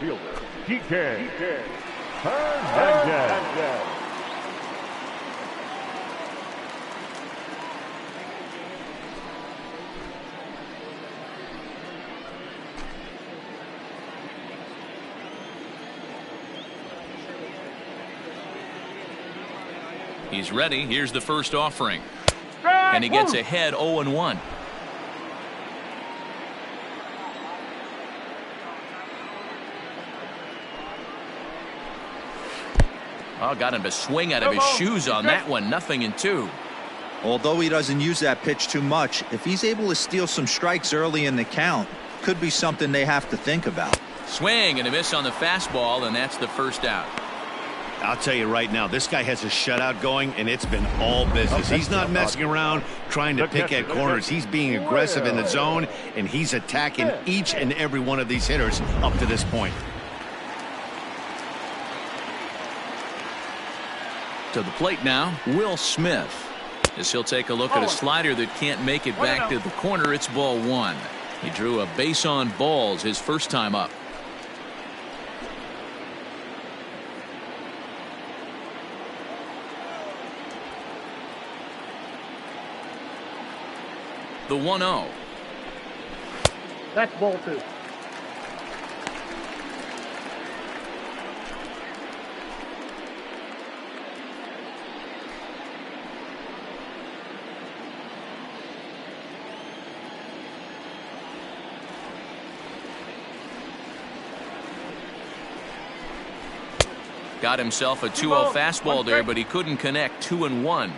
DK Hernandez. He's ready. Here's the first offering. Strike. And he gets Woo. ahead 0-1. Oh, got him to swing out of his shoes on that one. 0-2. Although he doesn't use that pitch too much, if he's able to steal some strikes early in the count, could be something they have to think about. Swing and a miss on the fastball, and that's the first out. I'll tell you right now, this guy has a shutout going, and it's been all business. He's not messing around trying to pick at corners. He's being aggressive in the zone, and he's attacking each and every one of these hitters up to this point. To the plate now, Will Smith. As he'll take a look at a slider that can't make it back to the corner. It's ball 1. He drew a base on balls his first time up. The 1-0. That's ball 2. Got himself a 2-0 fastball there, but he couldn't connect. 2-1.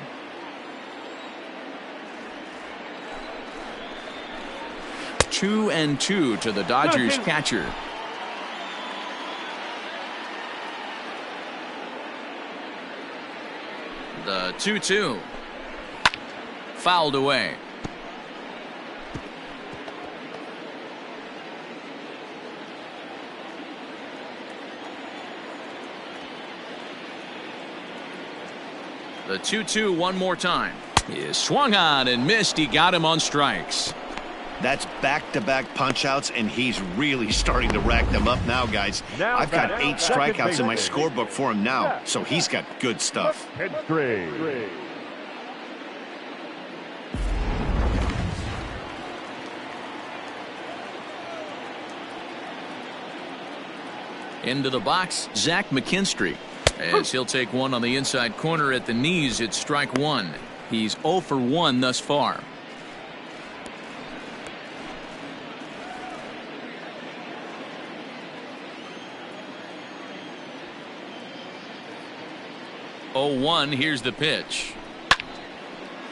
Two and 2 to the Dodgers catcher. The 2-2. Fouled away. The 2-2 one more time. He is swung on and missed. He got him on strikes. That's back-to-back punch-outs, and he's really starting to rack them up now, guys. I've got 8 strikeouts in my scorebook for him now, so he's got good stuff. Into the box, Zach McKinstry. As he'll take one on the inside corner at the knees, it's strike one. He's 0 for 1 thus far. Oh, 1, here's the pitch.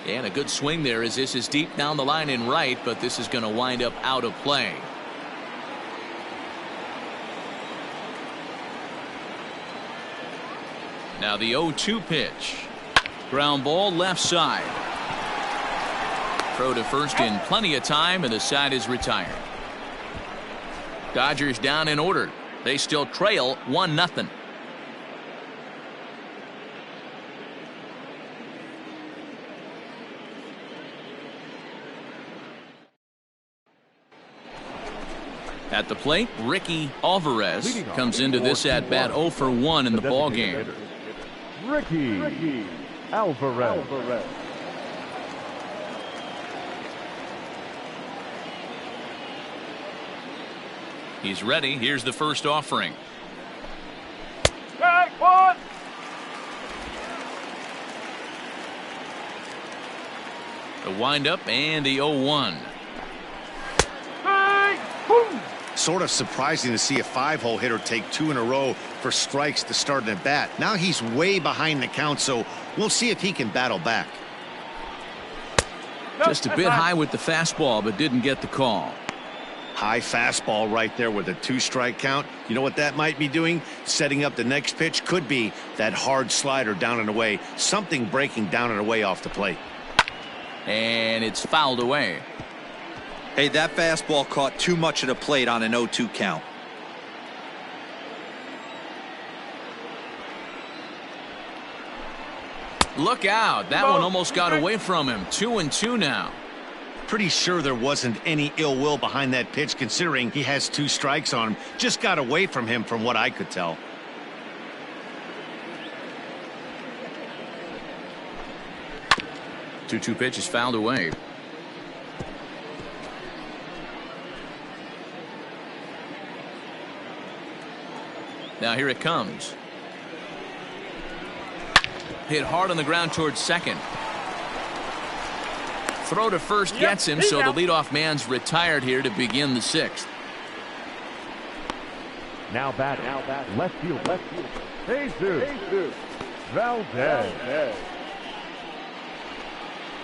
And a good swing there as this is deep down the line in right, but this is going to wind up out of play. Now the 0-2 pitch. Ground ball left side. Throw to first in plenty of time, and the side is retired. Dodgers down in order. They still trail 1-0. At the plate, Ricky Alvarez comes into this at bat 0 for 1 in the ball game. Ricky Alvarez. He's ready. Here's the first offering. Strike one. The windup and the 0-1. Sort of surprising to see a 5-hole hitter take 2 in a row for strikes to start an at bat. Now he's way behind the count, so we'll see if he can battle back. Just a bit high with the fastball, but didn't get the call. High fastball right there with a 2-strike count. You know what that might be doing? Setting up the next pitch. Could be that hard slider down and away. Something breaking down and away off the plate. And it's fouled away. Hey, that fastball caught too much of the plate on an 0-2 count. Look out. That one almost got away from him. 2-2 now. Pretty sure there wasn't any ill will behind that pitch, considering he has 2 strikes on him. Just got away from him from what I could tell. Two pitch is fouled away. Now here it comes. Hit hard on the ground towards second. Throw to first gets him, so the leadoff man's retired here to begin the 6th. Now batting. Left field. Jesus Valdez.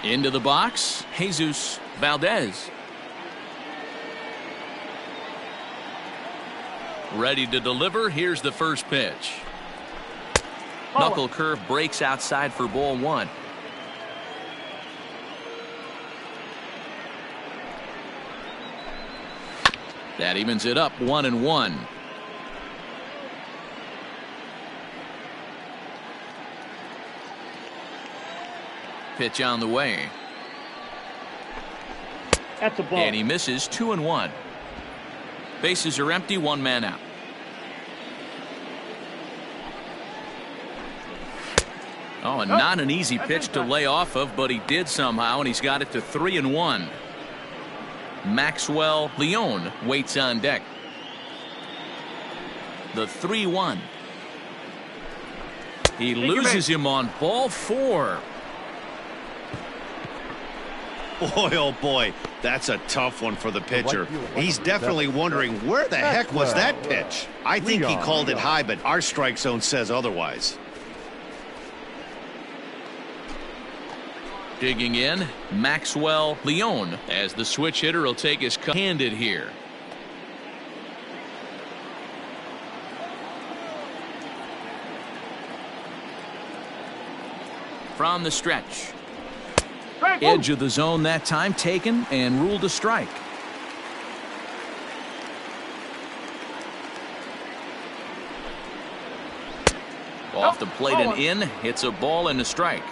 Into the box, Jesus Valdez. Ready to deliver. Here's the first pitch. Knuckle curve breaks outside for ball 1. That evens it up 1-1. Pitch on the way. That's a ball. And he misses 2-1. Bases are empty, 1 man out. Oh, and not an easy pitch to lay off of, but he did somehow, and he's got it to 3-1. Maxwell Leon waits on deck. The 3-1. He loses him on ball 4. Boy, oh boy, that's a tough one for the pitcher. He's definitely wondering where the heck was that pitch. I think he called it high, but our strike zone says otherwise. Digging in, Maxwell Leon, as the switch hitter will take his cut handed here. From the stretch. Edge of the zone that time taken and ruled a strike. Off the plate and in. It's a ball and a strike.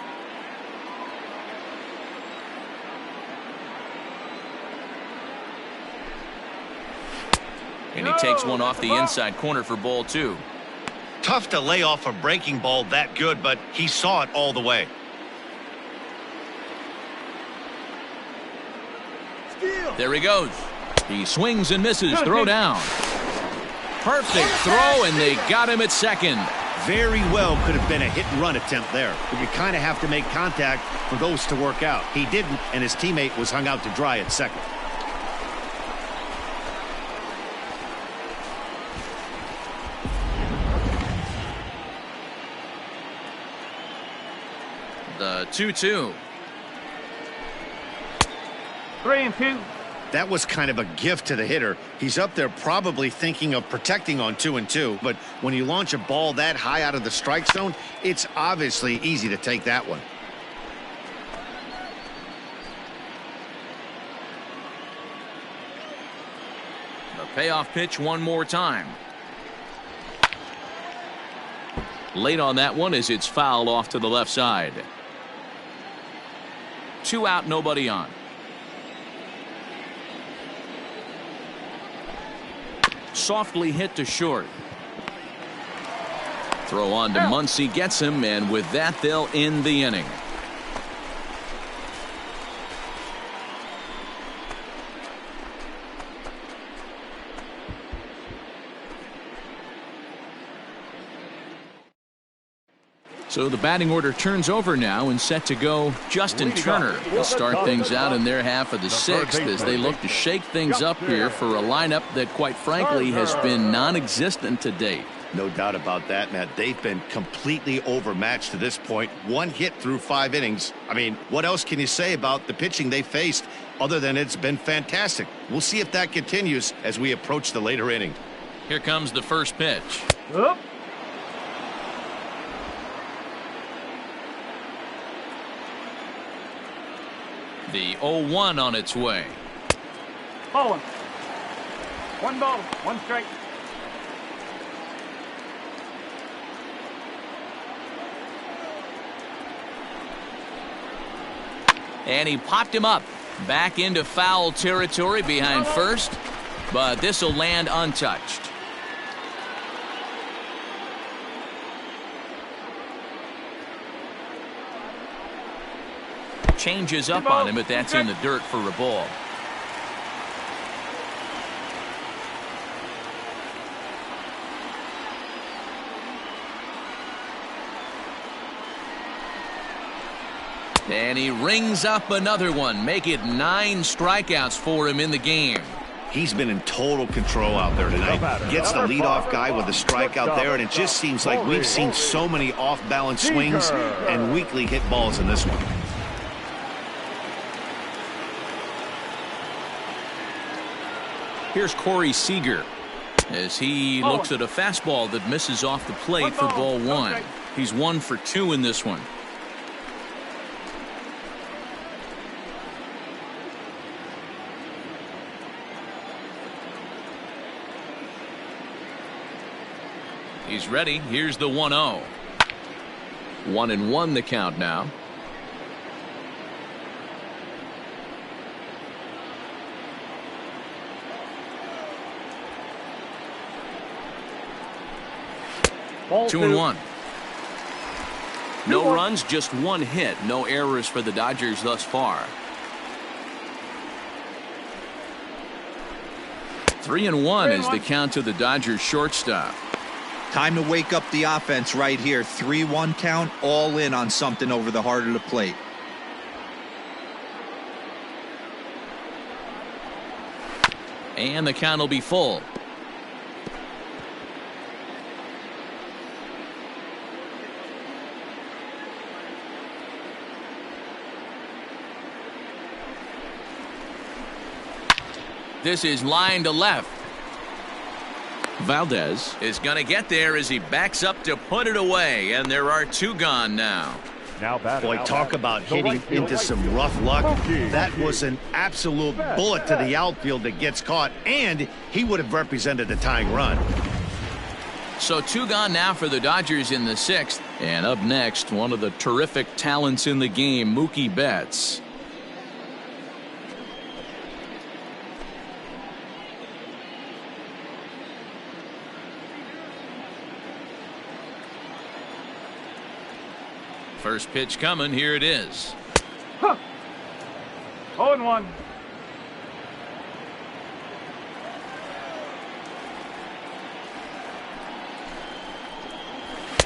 And he takes one off the inside corner for ball 2. Tough to lay off a breaking ball that good, but he saw it all the way. There he goes. He swings and misses. Throw down. Perfect throw, and they got him at second. Very well could have been a hit-and-run attempt there, but you kind of have to make contact for those to work out. He didn't, and his teammate was hung out to dry at second. The 2-2. 3-2. That was kind of a gift to the hitter. He's up there probably thinking of protecting on 2-2, but when you launch a ball that high out of the strike zone, it's obviously easy to take that one. The payoff pitch one more time. Late on that one as it's fouled off to the left side. 2 out, nobody on. Softly hit to short. Throw on to Muncy, gets him, and with that they'll end the inning. So the batting order turns over now and set to go. Justin Turner will start things out in their half of the 6th as they look to shake things up here for a lineup that quite frankly has been non-existent to date. No doubt about that, Matt. They've been completely overmatched to this point. 1 hit through 5 innings. I mean, what else can you say about the pitching they faced other than it's been fantastic? We'll see if that continues as we approach the later inning. Here comes the first pitch. Up. The 0-1 on its way. Bowling. 1 ball, 1 strike. And he popped him up. Back into foul territory behind first, but this will land untouched. Changes up on him, but that's in the dirt for a ball. And he rings up another one. Make it 9 strikeouts for him in the game. He's been in total control out there tonight. Gets the leadoff guy with a strikeout there, and it just seems like we've seen so many off-balance swings and weakly hit balls in this one. Here's Corey Seager as he looks at a fastball that misses off the plate for ball 1. He's 1 for 2 in this one. He's ready. Here's the 1-0. 1-1 the count now. Ball 2-1. No runs, just 1 hit. No errors for the Dodgers thus far. 3-1 is the count to the Dodgers shortstop. Time to wake up the offense right here. 3-1 count, all in on something over the heart of the plate. And the count will be full. This is line to left. Valdez is going to get there as he backs up to put it away, and there are 2 gone now. Boy, talk about hitting into some rough luck. That was an absolute bullet to the outfield that gets caught, and he would have represented a tying run. So 2 gone now for the Dodgers in the 6th. And up next, one of the terrific talents in the game, Mookie Betts. First pitch coming. Here it is. 0-1.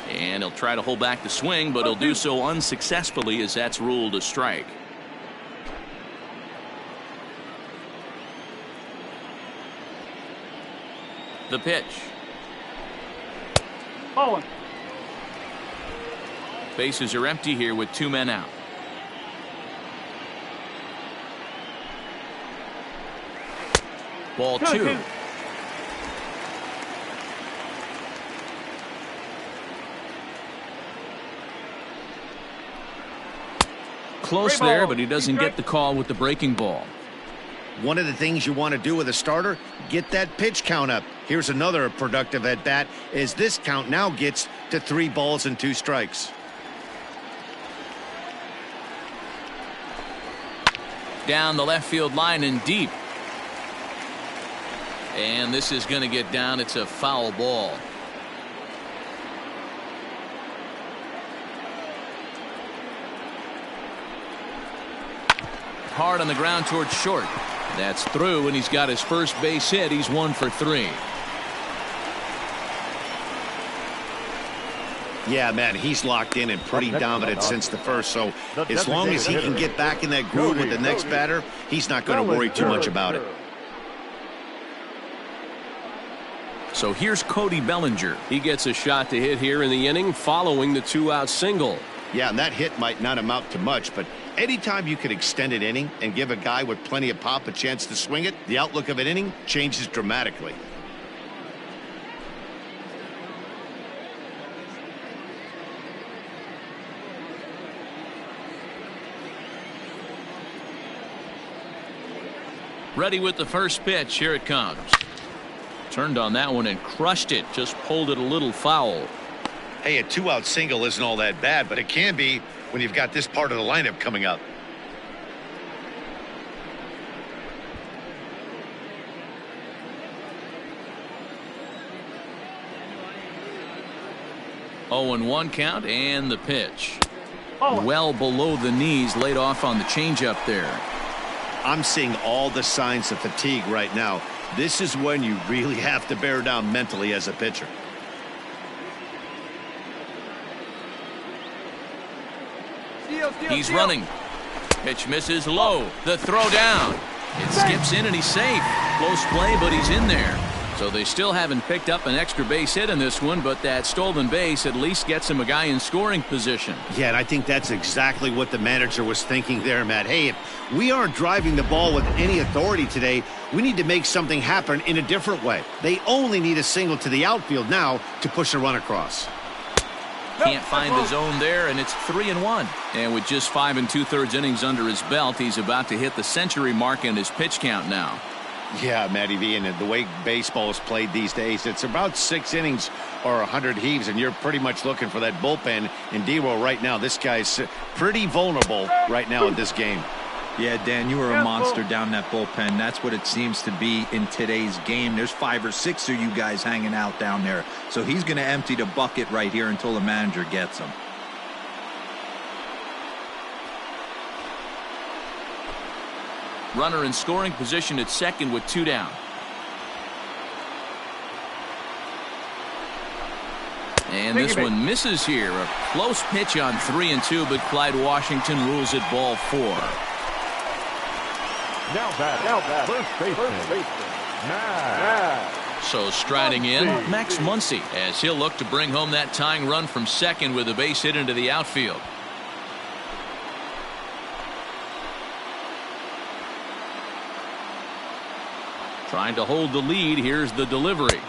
And he'll try to hold back the swing, but he'll do so unsuccessfully as that's ruled a strike. The pitch. Ball. Bases are empty here with 2 men out. Ball 2. Close there, but he doesn't get the call with the breaking ball. One of the things you want to do with a starter, get that pitch count up. Here's another productive at bat as this count now gets to 3 balls and 2 strikes. Down the left field line and deep. And this is going to get down. It's a foul ball. Hard on the ground towards short. That's through, and he's got his first base hit. He's 1 for 3. Yeah, man, he's locked in and pretty dominant since the first. So as long as he can get back in that groove with the next batter, he's not going to worry too much about it. So here's Cody Bellinger. He gets a shot to hit here in the inning following the 2-out single. Yeah, and that hit might not amount to much, but anytime you can extend an inning and give a guy with plenty of pop a chance to swing it, the outlook of an inning changes dramatically. Ready with the first pitch. Here it comes. Turned on that one and crushed it. Just pulled it a little foul. Hey, a 2-out single isn't all that bad, but it can be when you've got this part of the lineup coming up. Oh, and 1 count, and the pitch. Well below the knees, laid off on the changeup there. I'm seeing all the signs of fatigue right now. This is when you really have to bear down mentally as a pitcher. He's running. Pitch misses low. The throw down. It skips in and he's safe. Close play, but he's in there. So they still haven't picked up an extra base hit in this one, but that stolen base at least gets him a guy in scoring position. Yeah, and I think that's exactly what the manager was thinking there, Matt. Hey, if we aren't driving the ball with any authority today, we need to make something happen in a different way. They only need a single to the outfield now to push a run across. Can't find the zone there, and it's 3-1. And with just 5 2/3 innings under his belt, he's about to hit the century mark in his pitch count now. Yeah, Matty V, and the way baseball is played these days, it's about 6 innings or 100 heaves, and you're pretty much looking for that bullpen. In D-Roll right now, this guy's pretty vulnerable right now in this game. Yeah, Dan, you were a monster down that bullpen. That's what it seems to be in today's game. There's 5 or 6 of you guys hanging out down there. So he's going to empty the bucket right here until the manager gets him. Runner in scoring position at second with 2 down. And this one misses here. A close pitch on 3-2, but Clyde Washington rules it ball 4. Now bat, first baseman. So striding in, Max Muncy, as he'll look to bring home that tying run from second with a base hit into the outfield. Trying to hold the lead. Here's the delivery.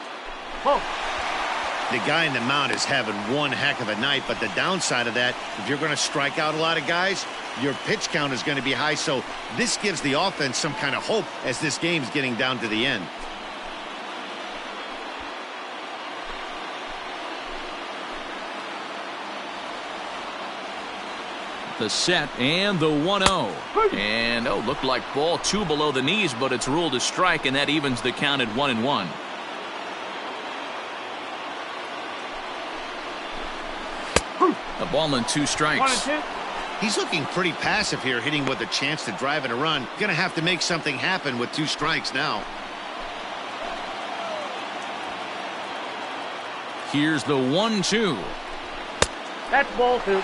The guy in the mound is having one heck of a night, but the downside of that, if you're going to strike out a lot of guys, your pitch count is going to be high. So this gives the offense some kind of hope as this game's getting down to the end. The set and the 1-0. And looked like ball 2 below the knees, but it's ruled a strike, and that evens the count at 1-1. A ball and 2 strikes. 1 and 2. He's looking pretty passive here, hitting with a chance to drive and a run. Going to have to make something happen with 2 strikes now. Here's the 1-2. That's ball 2.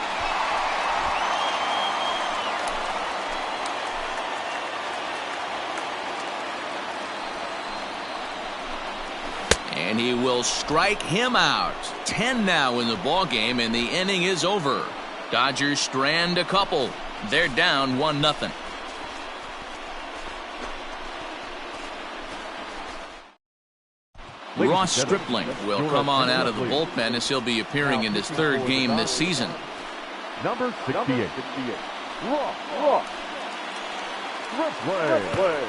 And he will strike him out. 10 now in the ball game, and the inning is over. Dodgers strand a couple. They're down 1-0. Ross Stripling will come on out of the bullpen as he'll be appearing in his 3rd game this season. Number 68. Ross Stripling.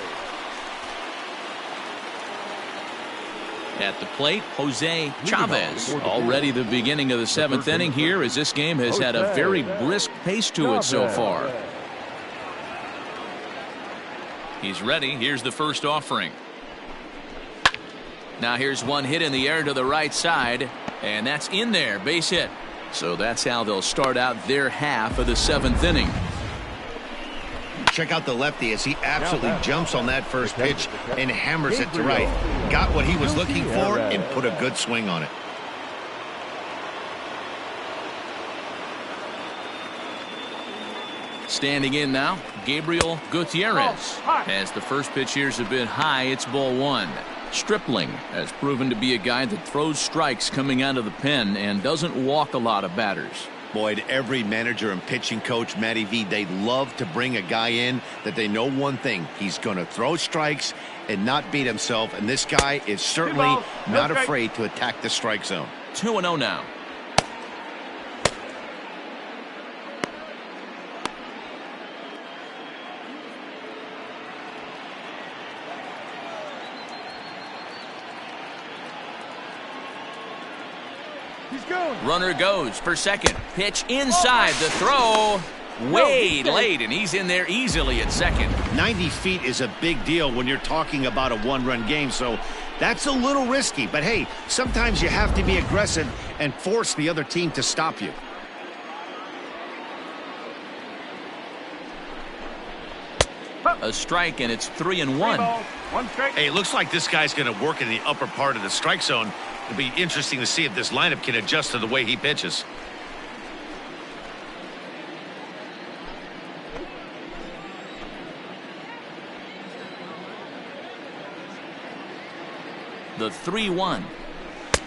At the plate, Jose Chavez. Already the beginning of the 7th inning here, as this game has had a very brisk pace to it so far. He's ready. Here's the first offering. Now here's one hit in the air to the right side, and that's in there. Base hit. So that's how they'll start out their half of the 7th inning. Check out the lefty as he absolutely jumps on that first pitch and hammers it to right. Got what he was looking for and put a good swing on it. Standing in now, Gabriel Gutierrez. As the first pitch here's a bit high, it's ball 1. Stripling has proven to be a guy that throws strikes coming out of the pen and doesn't walk a lot of batters. Boyd, every manager and pitching coach, Matty V, they love to bring a guy in that they know one thing. He's going to throw strikes and not beat himself, and this guy is certainly not afraid to attack the strike zone. 2-0 now. Runner goes for second. Pitch inside. The throw way late, and he's in there easily at second. 90 feet is a big deal when you're talking about a 1-run game, so that's a little risky. But hey, sometimes you have to be aggressive and force the other team to stop you. A strike, and it's 3-1. 1 strike. Hey, it looks like this guy's going to work in the upper part of the strike zone. It'll be interesting to see if this lineup can adjust to the way he pitches. The 3-1.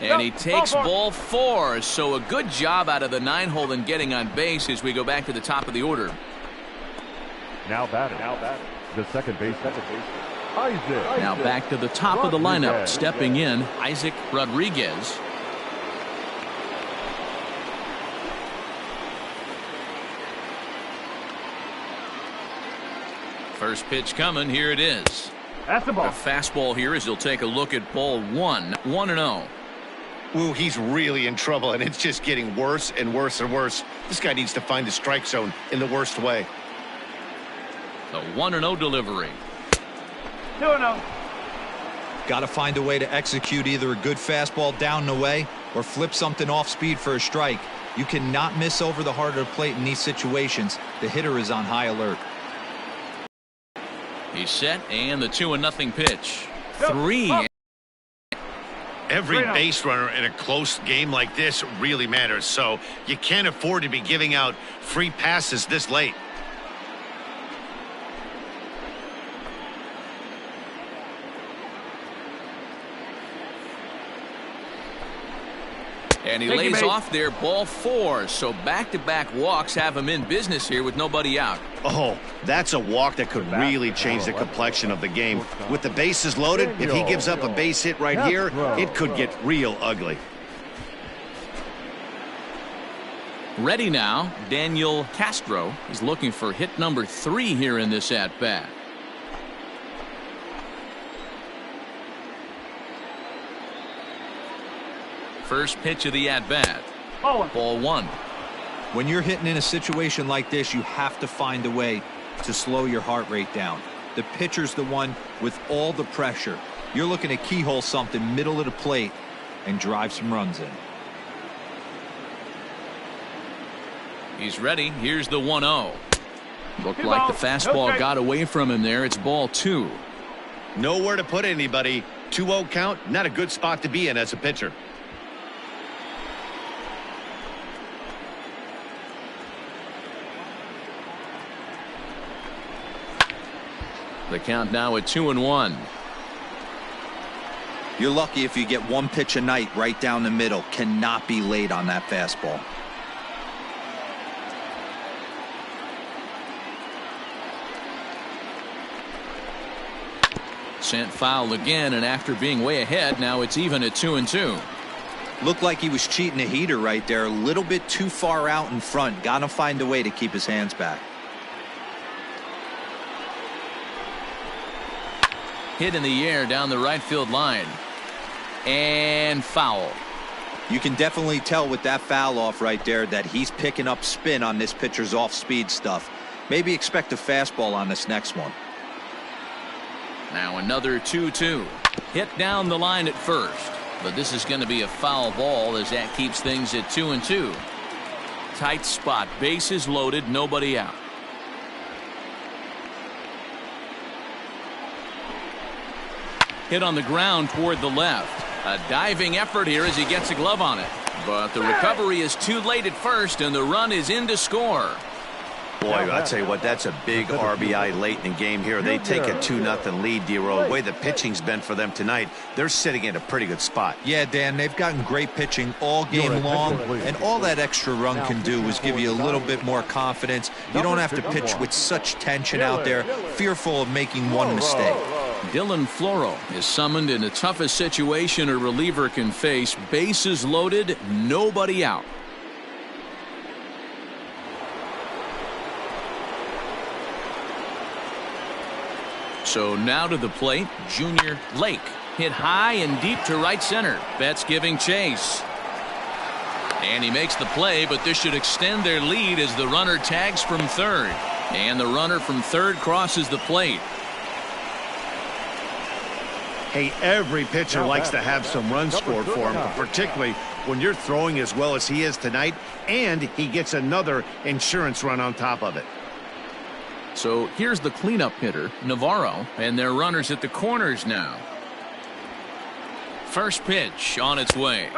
And he takes ball 4. So a good job out of the 9-hole in getting on base as we go back to the top of the order. Now batting. The second baseman. Isaac. Now back to the top of the lineup. Stepping in, Isaac Rodriguez. First pitch coming. Here it is. That's the ball. A fastball here as he'll take a look at ball 1. 1-0. Ooh, he's really in trouble, and it's just getting worse and worse and worse. This guy needs to find the strike zone in the worst way. The 1-0 delivery. 2-0. Got to find a way to execute either a good fastball down and away or flip something off speed for a strike. You cannot miss over the heart of the plate in these situations. The hitter is on high alert. He's set, and the 2-0 pitch. 3. Every base runner in a close game like this really matters, so you can't afford to be giving out free passes this late. And he lays off there, ball 4. So back-to-back walks have him in business here with nobody out. Oh, that's a walk that could really change the complexion of the game. With the bases loaded, if he gives up a base hit right here, it could get real ugly. Ready now, Daniel Castro is looking for hit number 3 here in this at-bat. First pitch of the at-bat. Ball 1. When you're hitting in a situation like this, you have to find a way to slow your heart rate down. The pitcher's the one with all the pressure. You're looking to keyhole something middle of the plate and drive some runs in. He's ready. Here's the 1-0. Looked like the fastball got away from him there. It's ball 2. Nowhere to put anybody. 2-0 count, not a good spot to be in as a pitcher. The count now at 2-1. You're lucky if you get one pitch a night right down the middle. Cannot be late on that fastball. Sent foul again, and after being way ahead, now it's even at 2-2. Looked like he was cheating a heater right there. A little bit too far out in front. Got to find a way to keep his hands back. Hit in the air down the right field line. And foul. You can definitely tell with that foul off right there that he's picking up spin on this pitcher's off-speed stuff. Maybe expect a fastball on this next one. Now another 2-2. Hit down the line at first. But this is going to be a foul ball as that keeps things at 2-2. Tight spot. Bases loaded. Nobody out. Hit on the ground toward the left. A diving effort here as he gets a glove on it. But the recovery is too late at first, and the run is in to score. Boy, I'll tell you what, that's a big RBI late in the game here. They take a 2-0 lead, D-Row. The way the pitching's been for them tonight, they're sitting in a pretty good spot. Yeah, Dan, they've gotten great pitching all game long, and all that extra run can do is give you a little bit more confidence. You don't have to pitch with such tension out there, fearful of making one mistake. Dylan Floro is summoned in the toughest situation a reliever can face. Bases loaded, nobody out. So now to the plate, Junior Lake. Hit high and deep to right center. Betts giving chase. And he makes the play, but this should extend their lead as the runner tags from third. And the runner from third crosses the plate. Hey, every pitcher likes to have some runs scored for him, particularly when you're throwing as well as he is tonight, and he gets another insurance run on top of it. So here's the cleanup hitter, Navarro, and their runners at the corners now. First pitch on its way.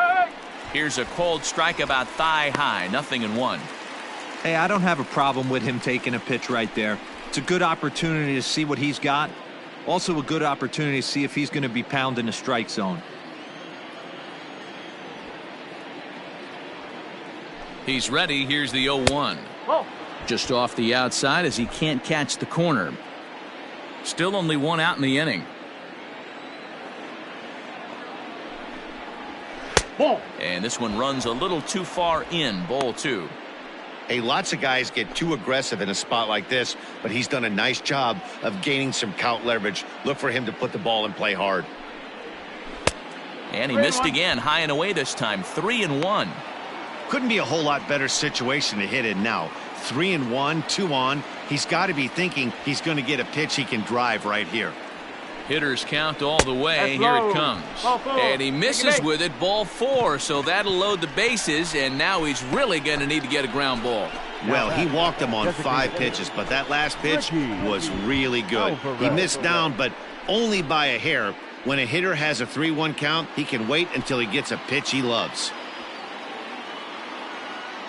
Here's a cold strike about thigh high, 0-1. Hey, I don't have a problem with him taking a pitch right there. It's a good opportunity to see what he's got. Also a good opportunity to see if he's going to be pounding the strike zone. He's ready. Here's the 0-1. Just off the outside as he can't catch the corner. Still only one out in the inning. And this one runs a little too far in. Ball 2. Hey, lots of guys get too aggressive in a spot like this, but he's done a nice job of gaining some count leverage. Look for him to put the ball and play hard. And he missed again, high and away this time. 3-1. Couldn't be a whole lot better situation to hit in now. 3-1, 2 on. He's got to be thinking he's going to get a pitch he can drive right here. Hitters count all the way. Here it comes. And he misses with it. Ball 4. So that'll load the bases. And now he's really going to need to get a ground ball. Well, he walked him on 5 pitches, but that last pitch was really good. He missed down, but only by a hair. When a hitter has a 3-1 count, he can wait until he gets a pitch he loves.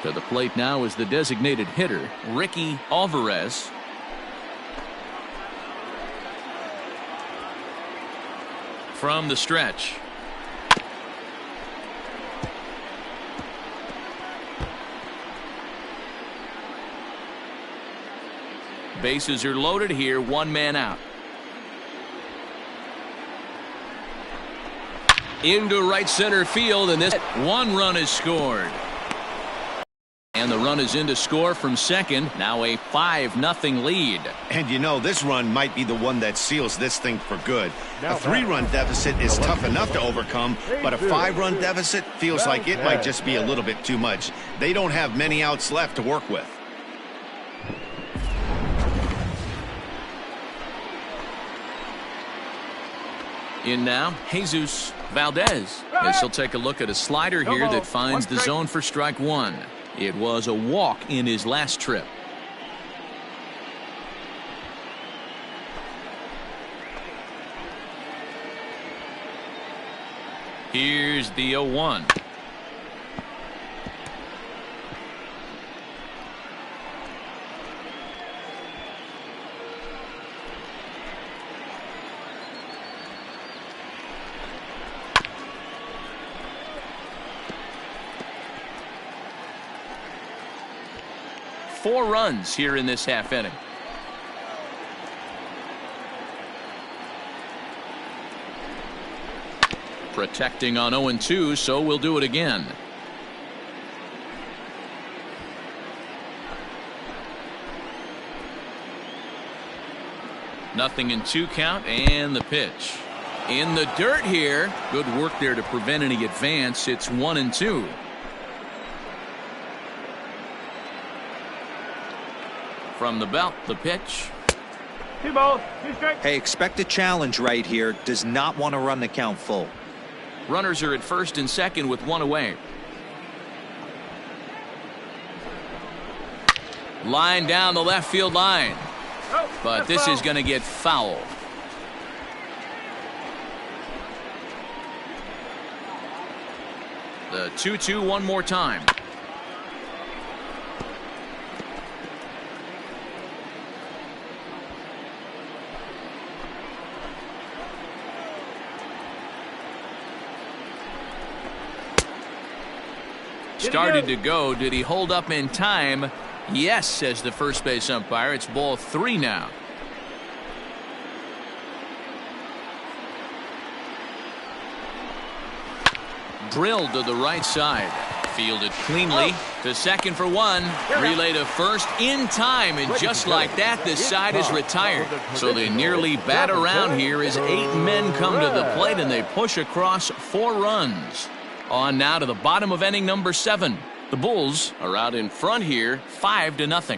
To the plate now is the designated hitter, Ricky Alvarez. From the stretch. Bases are loaded here, one man out. Into right center field, and this one run is scored. And the run is in to score from second. Now a 5-0 lead. And you know, this run might be the one that seals this thing for good. A 3-run deficit is tough enough to overcome, but a 5-run deficit feels like it might just be a little bit too much. They don't have many outs left to work with. In now, Jesus Valdez. As he'll take a look at a slider here that finds the zone for strike 1. It was a walk in his last trip. Here's the 0-1. Four runs here in this half inning. Protecting on 0-2, so we'll do it again. Nothing in 2 count, and the pitch. In the dirt here. Good work there to prevent any advance. It's 1-2. From the belt, the pitch. 2 balls, 2 strikes. Hey, expect a challenge right here. Does not want to run the count full. Runners are at first and second with 1 away. Line down the left field line. But this is going to get foul. The 2-2 one more time. Started to go. Did he hold up in time? Yes, says the first base umpire. It's ball 3 now. Drilled to the right side. Fielded cleanly to second for 1. Relay to first in time, and just like that, the side is retired. So they nearly bat around here as 8 men come to the plate, and they push across 4 runs. On now to the bottom of inning number 7. The Bulls are out in front here, 5-0.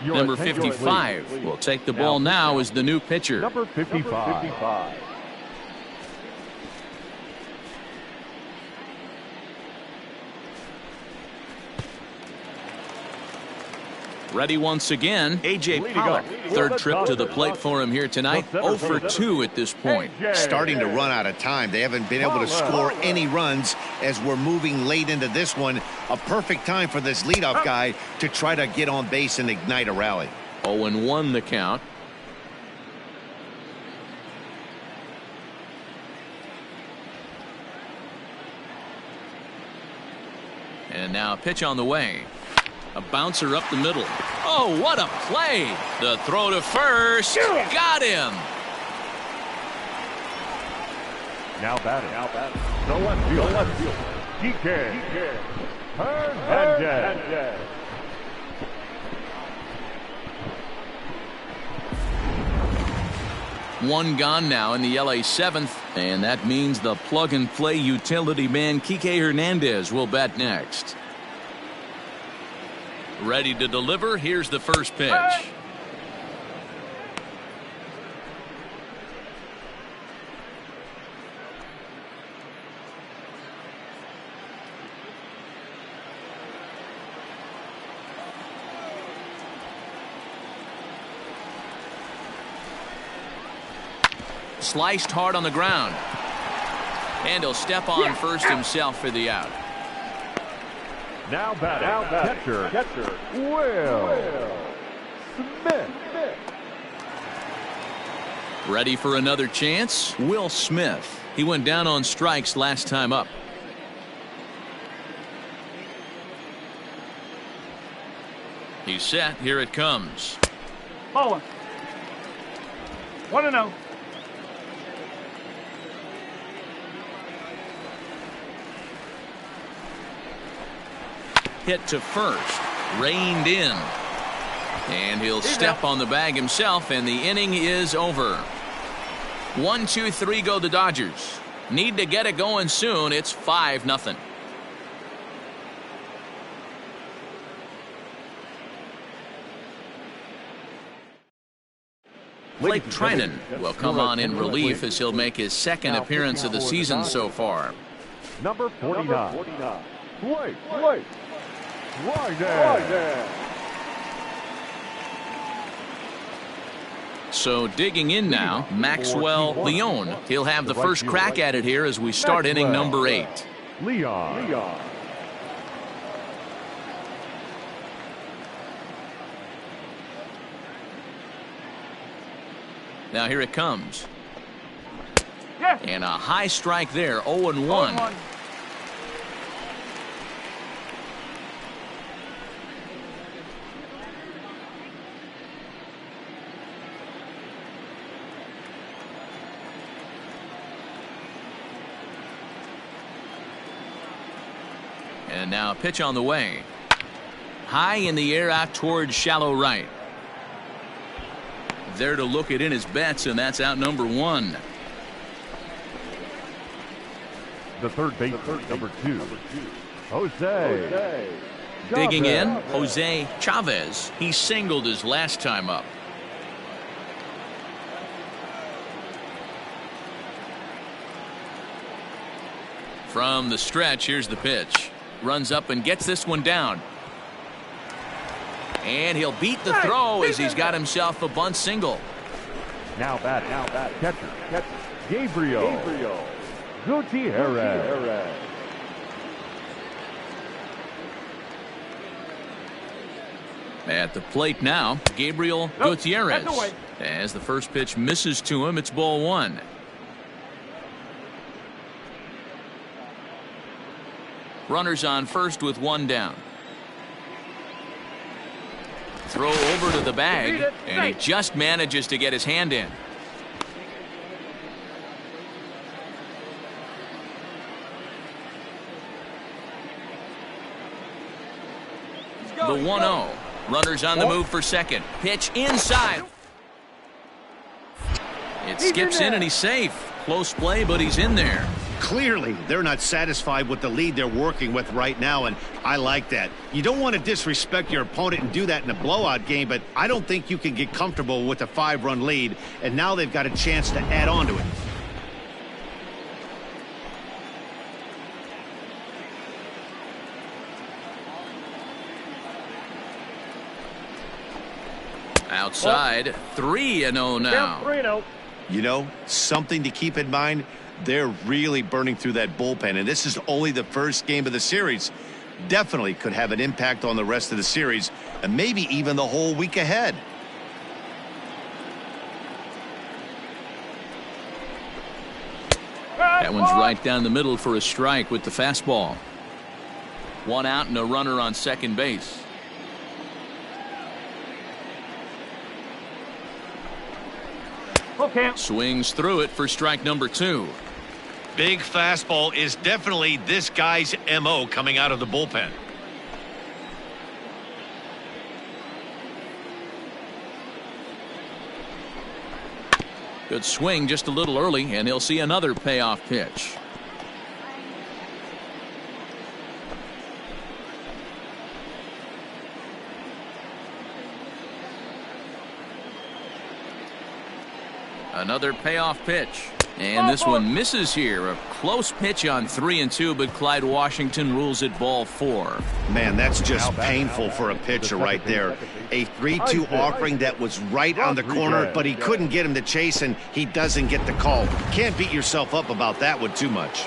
Number 55 will take the ball now as the new pitcher. Number 55. Ready once again, A.J. Pollock. Third trip to the plate for him here tonight. 0 for 2 at this point. Starting to run out of time. They haven't been able to score any runs as we're moving late into this one. A perfect time for this leadoff guy to try to get on base and ignite a rally. 0-1 the count. And now a pitch on the way. A bouncer up the middle. Oh, what a play. The throw to first. Got him. Now batting. The left field. DK. Hernandez. One gone now in the LA 7th, and that means the plug-and-play utility man Kike Hernandez will bat next. Ready to deliver. Here's the first pitch. Sliced hard on the ground. And he'll step on first himself for the out. Now batting. Catcher. Will Smith. Ready for another chance? Will Smith. He went down on strikes last time up. He's set. Here it comes. Ball 1. 1-0. Hit to first. Reined in. And he'll step on the bag himself, and the inning is over. 1, 2, 3 go the Dodgers. Need to get it going soon. It's 5-0. Blake Trinan will come on in relief as he'll make his second appearance of the season so far. Number 49. Blake. Right. So digging in now, Maxwell Leon. He'll have the first crack at it here as we start inning number 8. Leon. Now here it comes. Yes. And a high strike there, 0-1. And now a pitch on the way. High in the air out towards shallow right. There to look it in his bets, and that's out number 1. The third baseman, number 2. Jose. Digging in, Jose Chavez. He singled his last time up. From the stretch, here's the pitch. Runs up and gets this one down. And he'll beat the throw as he's got himself a bunt single. Now bat. Catcher. Gabriel. Gutierrez. At the plate now, Gabriel Gutierrez. As the first pitch misses to him, it's ball 1. Runners on first with 1 down. Throw over to the bag, and he just manages to get his hand in. The 1-0. Runners on the move for second. Pitch inside. It skips in and he's safe. Close play, but he's in there. Clearly, they're not satisfied with the lead they're working with right now, and I like that. You don't want to disrespect your opponent and do that in a blowout game, but I don't think you can get comfortable with a 5-run lead, and now they've got a chance to add on to it. Outside, 3-0 now. 3-0. You know, something to keep in mind, they're really burning through that bullpen, and this is only the first game of the series. Definitely could have an impact on the rest of the series, and maybe even the whole week ahead. That one's right down the middle for a strike with the fastball. 1 out and a runner on second base. Okay. Swings through it for strike number 2. Big fastball is definitely this guy's MO coming out of the bullpen. Good swing just a little early, and he'll see another payoff pitch. Another payoff pitch. And this one misses here. A close pitch on 3-2, but Clyde Washington rules it ball 4. Man, that's just painful for a pitcher right there. A 3-2 offering that was right on the corner, but he couldn't get him to chase, and he doesn't get the call. Can't beat yourself up about that one too much.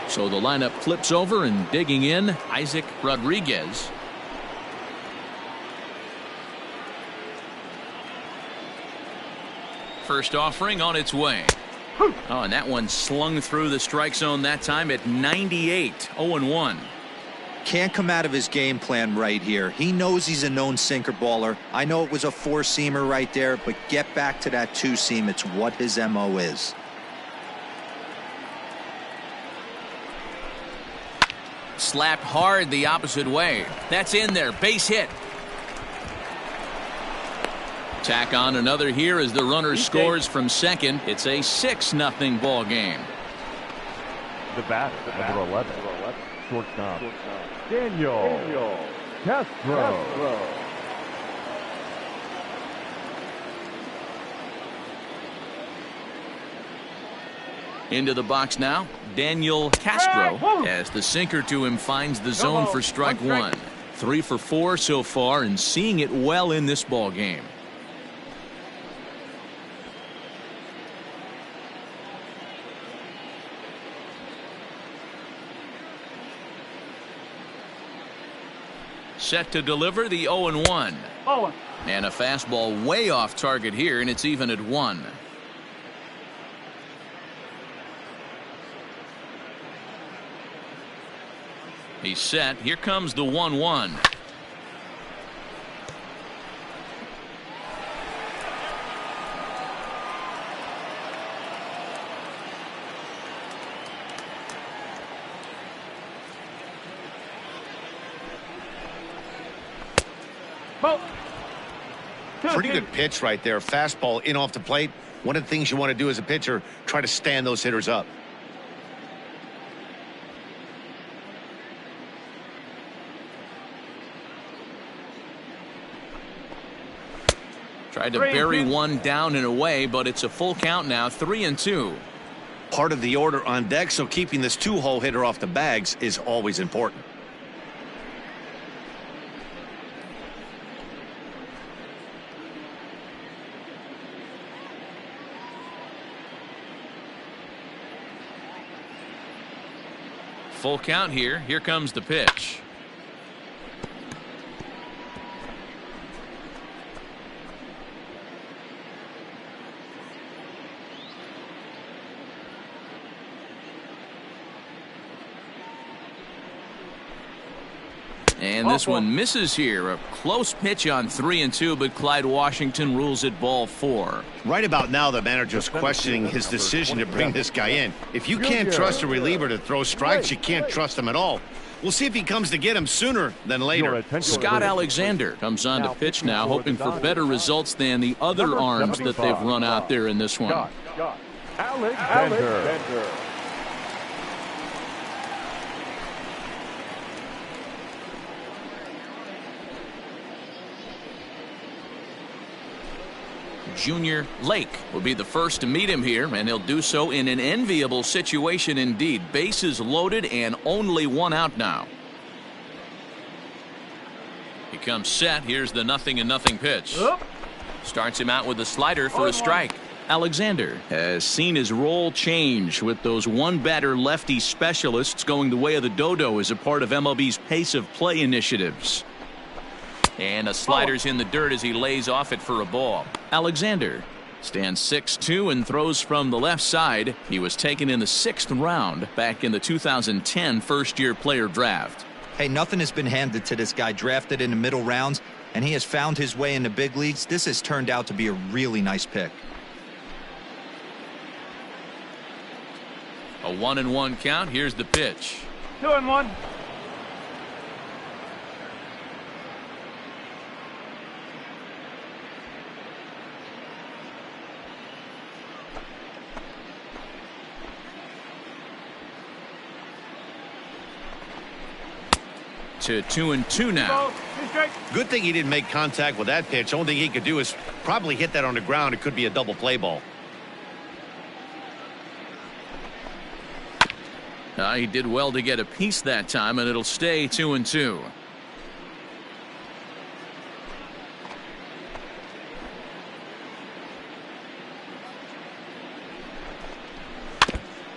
So the lineup flips over, and digging in, Isaac Rodriguez. First offering on its way. Oh, and that one slung through the strike zone that time at 98. 0-1. Can't come out of his game plan right here. He knows he's a known sinker baller. I know it was a 4-seamer right there, but get back to that 2-seam. It's what his MO is. Slapped hard the opposite way. That's in there. Base hit. Tack on another here as the runner scores from second. It's a 6-0 ball game. The batter, number 11. Shortstop. Daniel Castro. Into the box now, Daniel Castro, as the sinker to him finds the zone for strike one. 3 for 4 so far and seeing it well in this ball game. Set to deliver the 0-1. And a fastball way off target here, and it's even at 1. He's set. Here comes the 1-1. Pretty good pitch right there. Fastball in off the plate. One of the things you want to do as a pitcher, try to stand those hitters up. Tried to bury one down and away, but it's a full count now, 3-2. Part of the order on deck, so keeping this two-hole hitter off the bags is always important. Full count here. Here comes the pitch. And this one misses here. A close pitch on 3-2, but Clyde Washington rules it ball 4. Right about now, the manager's questioning his decision to bring this guy in. If you can't trust a reliever to throw strikes, you can't trust him at all. We'll see if he comes to get him sooner than later. Scott Alexander comes on to pitch now, hoping for better results than the other arms that they've run out there in this one. Alexander. Junior Lake will be the first to meet him here, and he'll do so in an enviable situation indeed. Bases loaded and only one out now. He comes set. Here's the 0-0 pitch. Starts him out with a slider for a strike. Alexander has seen his role change with those one-batter lefty specialists going the way of the dodo as a part of MLB's pace of play initiatives. And a slider's in the dirt as he lays off it for a ball. Alexander stands 6'2" and throws from the left side. He was taken in the 6th round back in the 2010 first-year player draft. Hey, nothing has been handed to this guy. Drafted in the middle rounds, and he has found his way in the big leagues. This has turned out to be a really nice pick. A 1-1 count. Here's the pitch. 2-1. To 2-2 now. Good thing he didn't make contact with that pitch. Only thing he could do is probably hit that on the ground. It could be a double play ball. He did well to get a piece that time, and it'll stay 2-2.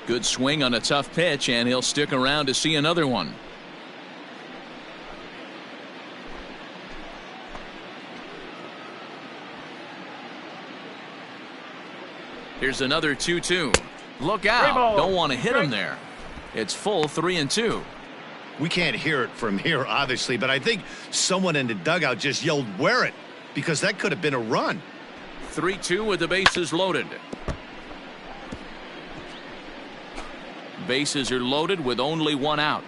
Good swing on a tough pitch, and he'll stick around to see another one. Here's another 2-2. Look out. Don't want to hit him there. It's full 3-2. We can't hear it from here, obviously, but I think someone in the dugout just yelled, "Wear it," because that could have been a run. 3-2 with the bases loaded. Bases are loaded with only one out.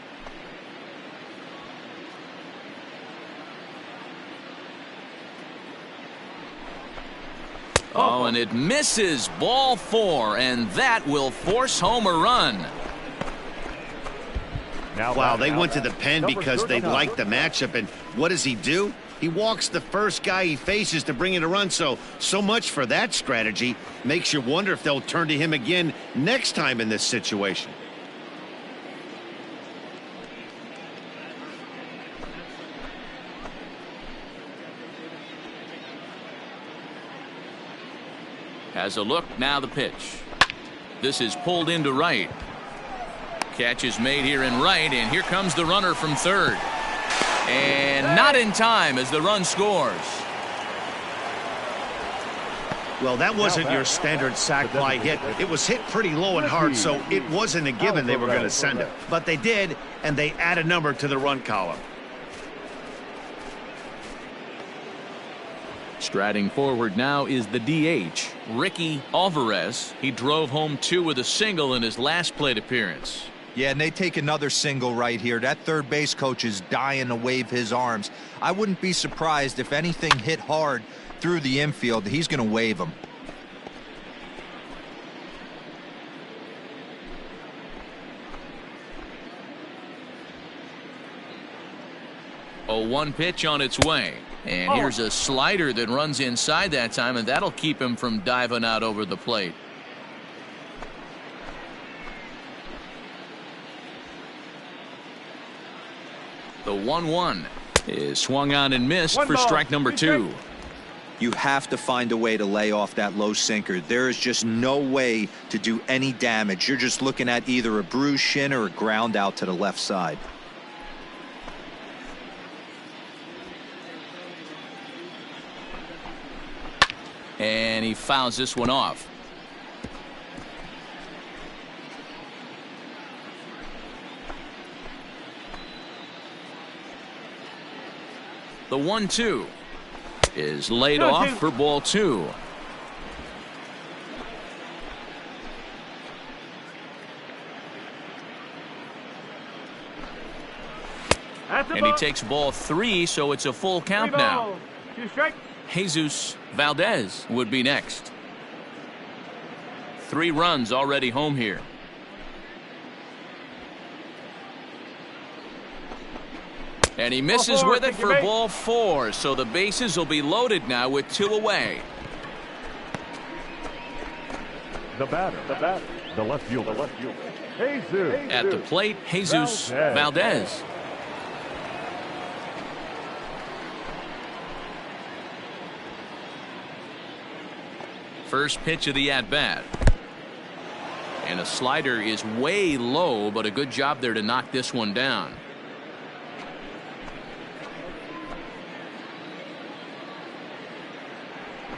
Oh, and it misses. Ball 4, and that will force home a run. Wow, they went to the pen because they liked the matchup, and what does he do? He walks the first guy he faces to bring in a run, so much for that strategy. Makes you wonder if they'll turn to him again next time in this situation. Has a look, now the pitch. This is pulled into right. Catch is made here in right, and here comes the runner from third. And not in time as the run scores. Well, that wasn't your standard sac fly hit. It was hit pretty low and hard, so it wasn't a given they were going to send it. But they did, and they add a number to the run column. Striding forward now is the DH, Ricky Alvarez. He drove home 2 with a single in his last plate appearance. Yeah, and they take another single right here. That third base coach is dying to wave his arms. I wouldn't be surprised if anything hit hard through the infield. He's going to wave them. A 1 pitch on its way. And here's a slider that runs inside that time, and that'll keep him from diving out over the plate. The 1-1 is swung on and missed for strike number 2. You have to find a way to lay off that low sinker. There is just no way to do any damage. You're just looking at either a bruised shin or a ground out to the left side. And he fouls this one off. The 1-2 is laid off for ball 2. And he takes ball 3, so it's a full count now. 2 strikes. Jesus Valdez would be next. 3 runs already home here. And he misses with it for ball 4, so the bases will be loaded now with 2 away. The batter, the left fielder, Jesus. At the plate, Jesus Valdez. First pitch of the at-bat. And a slider is way low, but a good job there to knock this one down.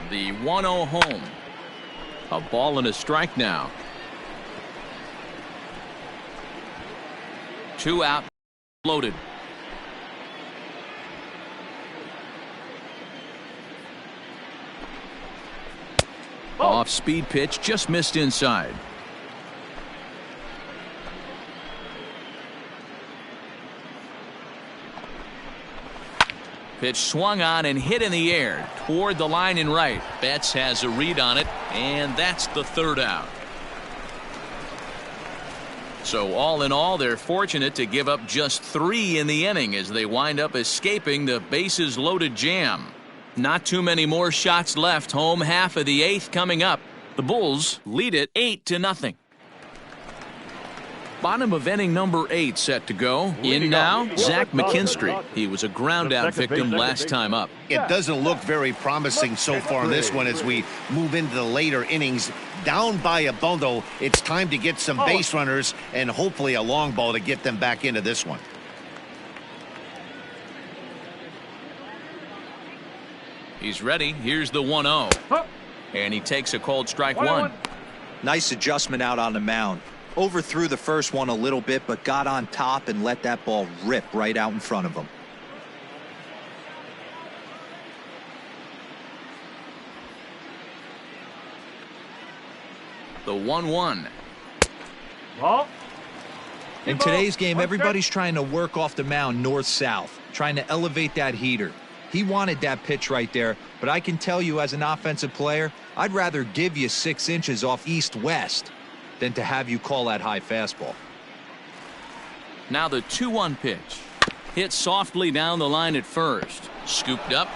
The 1-0 home. A ball and a strike now. 2 out, loaded. Off speed pitch, just missed inside. Pitch swung on and hit in the air toward the line in right. Betts has a read on it, and that's the 3rd out. So all in all, they're fortunate to give up just 3 in the inning as they wind up escaping the bases loaded jam. Not too many more shots left. Home half of the 8th coming up. The Bulls lead it 8-0. Bottom of inning number 8 set to go. In now, Zach McKinstry. He was a ground out victim last time up. It doesn't look very promising so far in this one as we move into the later innings. Down by a bundle, it's time to get some base runners and hopefully a long ball to get them back into this one. He's ready. Here's the 1-0. And he takes a cold strike 1. Nice adjustment out on the mound. Overthrew the first one a little bit, but got on top and let that ball rip right out in front of him. The 1-1. In today's game, everybody's trying to work off the mound north-south, trying to elevate that heater. He wanted that pitch right there, but I can tell you as an offensive player, I'd rather give you 6 inches off east-west than to have you call that high fastball. Now the 2-1 pitch. Hit softly down the line at first. Scooped up.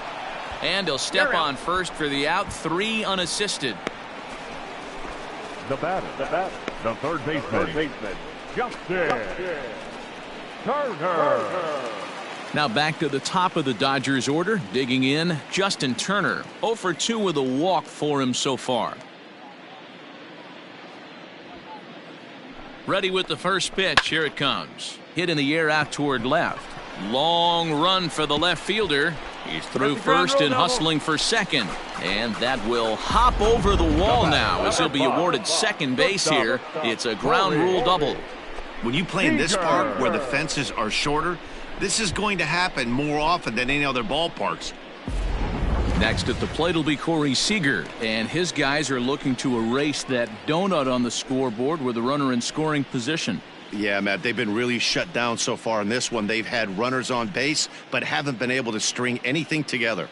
And he'll step on first for the out. 3 unassisted. The batter, the third baseman. Justin Turner. Now back to the top of the Dodgers order. Digging in, Justin Turner. 0 for 2 with a walk for him so far. Ready with the first pitch. Here it comes. Hit in the air out toward left. Long run for the left fielder. He's through first and hustling for second. And that will hop over the wall now as he'll be awarded second base here. It's a ground rule double. When you play in this park where the fences are shorter, this is going to happen more often than any other ballparks. Next at the plate will be Corey Seager, and his guys are looking to erase that donut on the scoreboard with a runner in scoring position. Yeah, Matt, they've been really shut down so far in this one. They've had runners on base, but haven't been able to string anything together.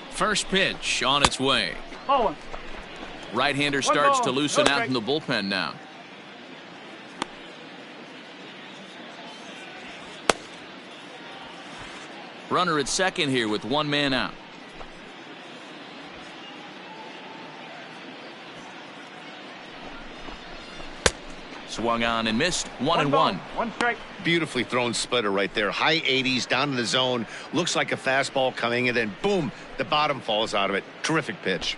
First pitch on its way. Oh. Right-hander starts to loosen out in the bullpen now. Runner at second here with 1 man out. Swung on and missed. 1-1. 1 strike. Beautifully thrown splitter right there. High 80s down in the zone. Looks like a fastball coming, and then boom, the bottom falls out of it. Terrific pitch.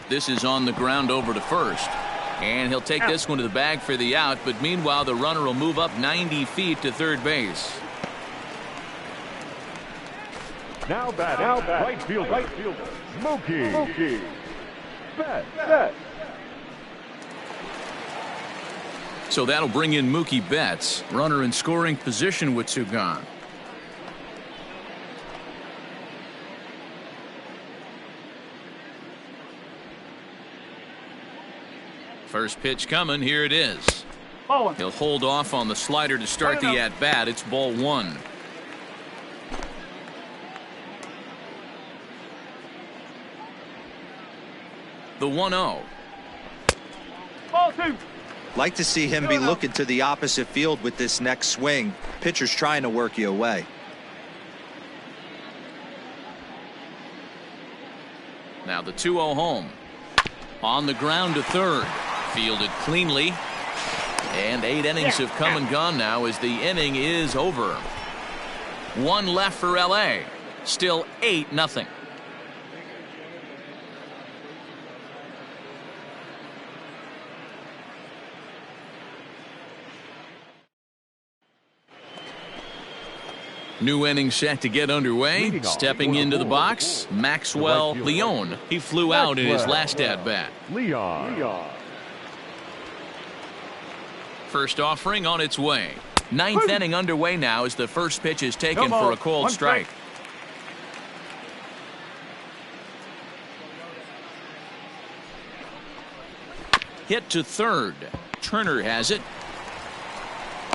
This is on the ground over to first. And he'll take this one to the bag for the out, but meanwhile the runner will move up 90 feet to third base. Now batting, right fielder, Mookie Betts. So that'll bring in Mookie Betts, runner in scoring position with 2 gone. First pitch coming. Here it is. He'll hold off on the slider to start the at-bat. It's ball 1. The 1-0. Ball 2. Like to see him be looking to the opposite field with this next swing. Pitcher's trying to work you away. Now the 2-0 home. On the ground to third. Fielded cleanly. And 8 innings have come and gone now as the inning is over. 1 left for LA. Still 8-0. New inning set to get underway. Stepping into the box, Maxwell Leon. He flew out in his last at-bat. Leon. First offering on its way. 9th inning underway now as the first pitch is taken for a cold strike. Hit to third. Turner has it.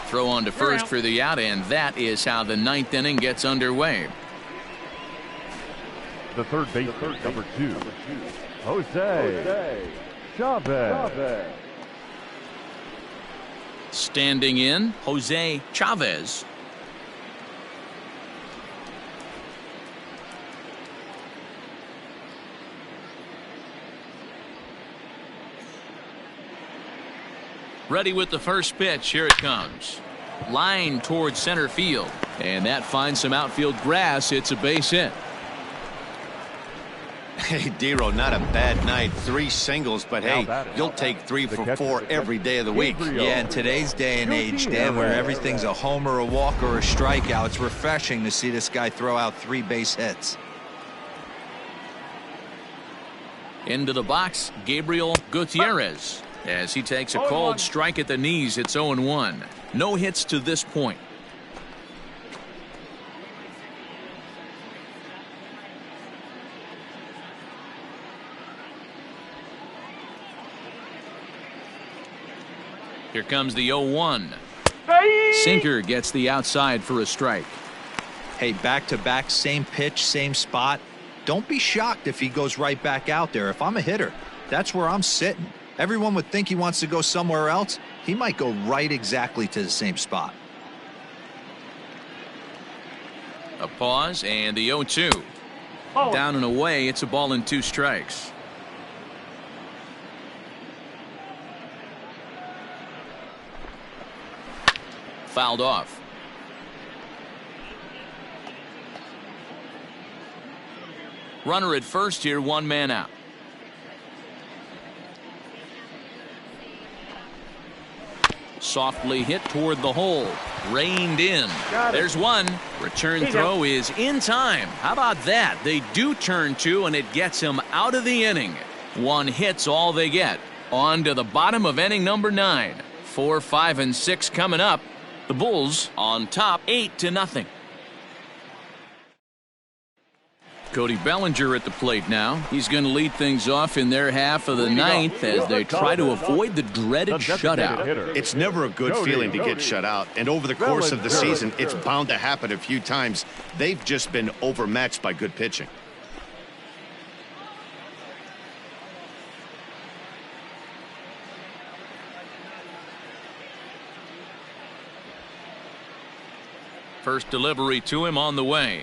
Throw on to first for the out, and that is how the 9th inning gets underway. The third baseman, number 2, Jose Chavez. Standing in, Jose Chavez. Ready with the first pitch. Here it comes. Line towards center field. And that finds some outfield grass. It's a base hit. Hey, Dero, not a bad night. 3 singles, but hey, you'll take 3 for 4 every day of the week. Yeah, in today's day and age, Dan, where everything's a homer, a walk, or a strikeout, it's refreshing to see this guy throw out 3 base hits. Into the box, Gabriel Gutierrez. As he takes a cold strike at the knees, it's 0-1. No hits to this point. Here comes the 0-1. Sinker gets the outside for a strike. Hey, back-to-back, same pitch, same spot. Don't be shocked if he goes right back out there. If I'm a hitter, that's where I'm sitting. Everyone would think he wants to go somewhere else. He might go right exactly to the same spot. A pause and the 0-2. Down and away, it's a ball and 2 strikes. Fouled off. Runner at first here, 1 man out. Softly hit toward the hole. Reined in. There's one. Return throw is in time. How about that? They do turn 2, and it gets him out of the inning. 1 hit's all they get. On to the bottom of inning number 9. 4, 5, and 6 coming up. The Bulls on top 8-0. Cody Bellinger at the plate now. He's going to lead things off in their half of the 9th as they try to avoid the dreaded shutout. It's never a good feeling to get shut out, and over the course of the season, it's bound to happen a few times. They've just been overmatched by good pitching. First delivery to him on the way.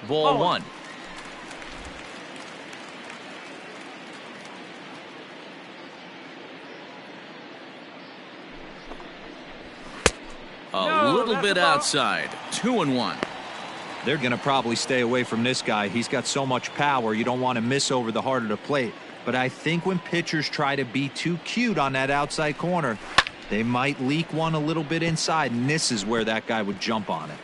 Ball 1. A little bit outside. 2-1. They're going to probably stay away from this guy. He's got so much power, you don't want to miss over the heart of the plate. But I think when pitchers try to be too cute on that outside corner, they might leak one a little bit inside, and this is where that guy would jump on it.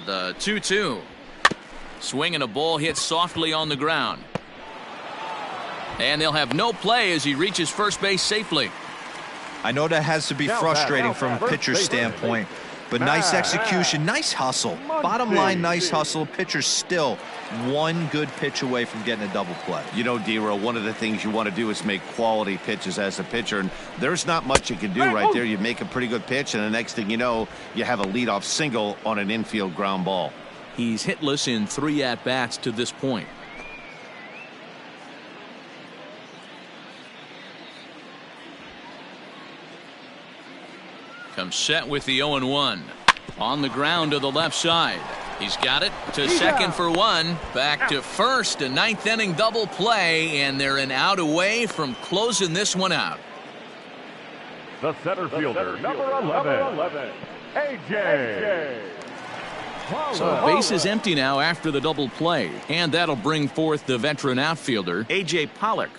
The 2-2. Swinging a ball hit softly on the ground. And they'll have no play as he reaches first base safely. I know that has to be frustrating from a pitcher's standpoint, but nice execution, nice hustle. Bottom line, nice hustle. Pitcher's still 1 good pitch away from getting a double play. You know, D-Row, one of the things you want to do is make quality pitches as a pitcher, and there's not much you can do right there. You make a pretty good pitch, and the next thing you know, you have a leadoff single on an infield ground ball. He's hitless in 3 at-bats to this point. Comes set with the 0-1. On the ground to the left side. He's got it to second for 1. Back to first. A 9th inning double play, and they're an out away from closing this one out. The center fielder, number 11, AJ. So base is empty now after the double play, and that'll bring forth the veteran outfielder, A.J. Pollock.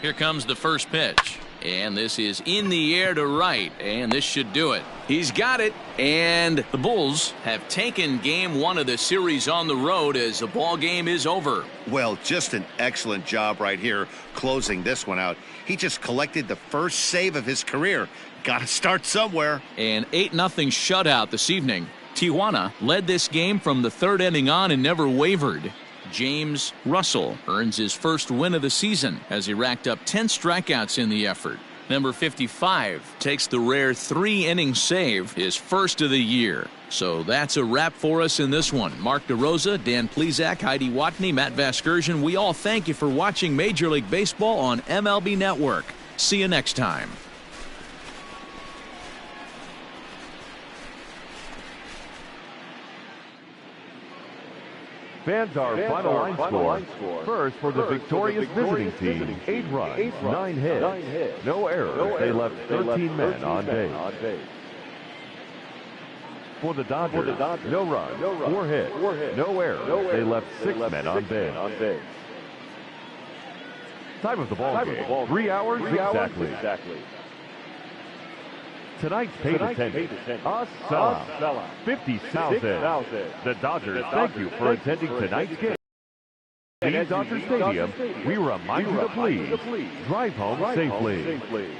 Here comes the first pitch. And this is in the air to right. And this should do it. He's got it. And the Bulls have taken game 1 of the series on the road as the ball game is over. Well, just an excellent job right here closing this one out. He just collected the first save of his career. Got to start somewhere. An 8-0 shutout this evening. Tijuana led this game from the 3rd inning on and never wavered. James Russell earns his first win of the season as he racked up 10 strikeouts in the effort. Number 55 takes the rare 3-inning save, his first of the year. So that's a wrap for us in this one. Mark DeRosa, Dan Plesac, Heidi Watney, Matt Vasgersian, we all thank you for watching Major League Baseball on MLB Network. See you next time. Fans, our final line score. First, for the victorious visiting team, 8 runs, 9 hits, no errors. They left 13 men on base. For the Dodgers, no runs, 4 hits, no errors. They left 6 men on base. Time of the ball game, 3 hours exactly. tonight's paid attendance, a sellout, 50,000. The Dodgers thank you for attending tonight's game. In Dodger Stadium, we remind you to please drive home safely.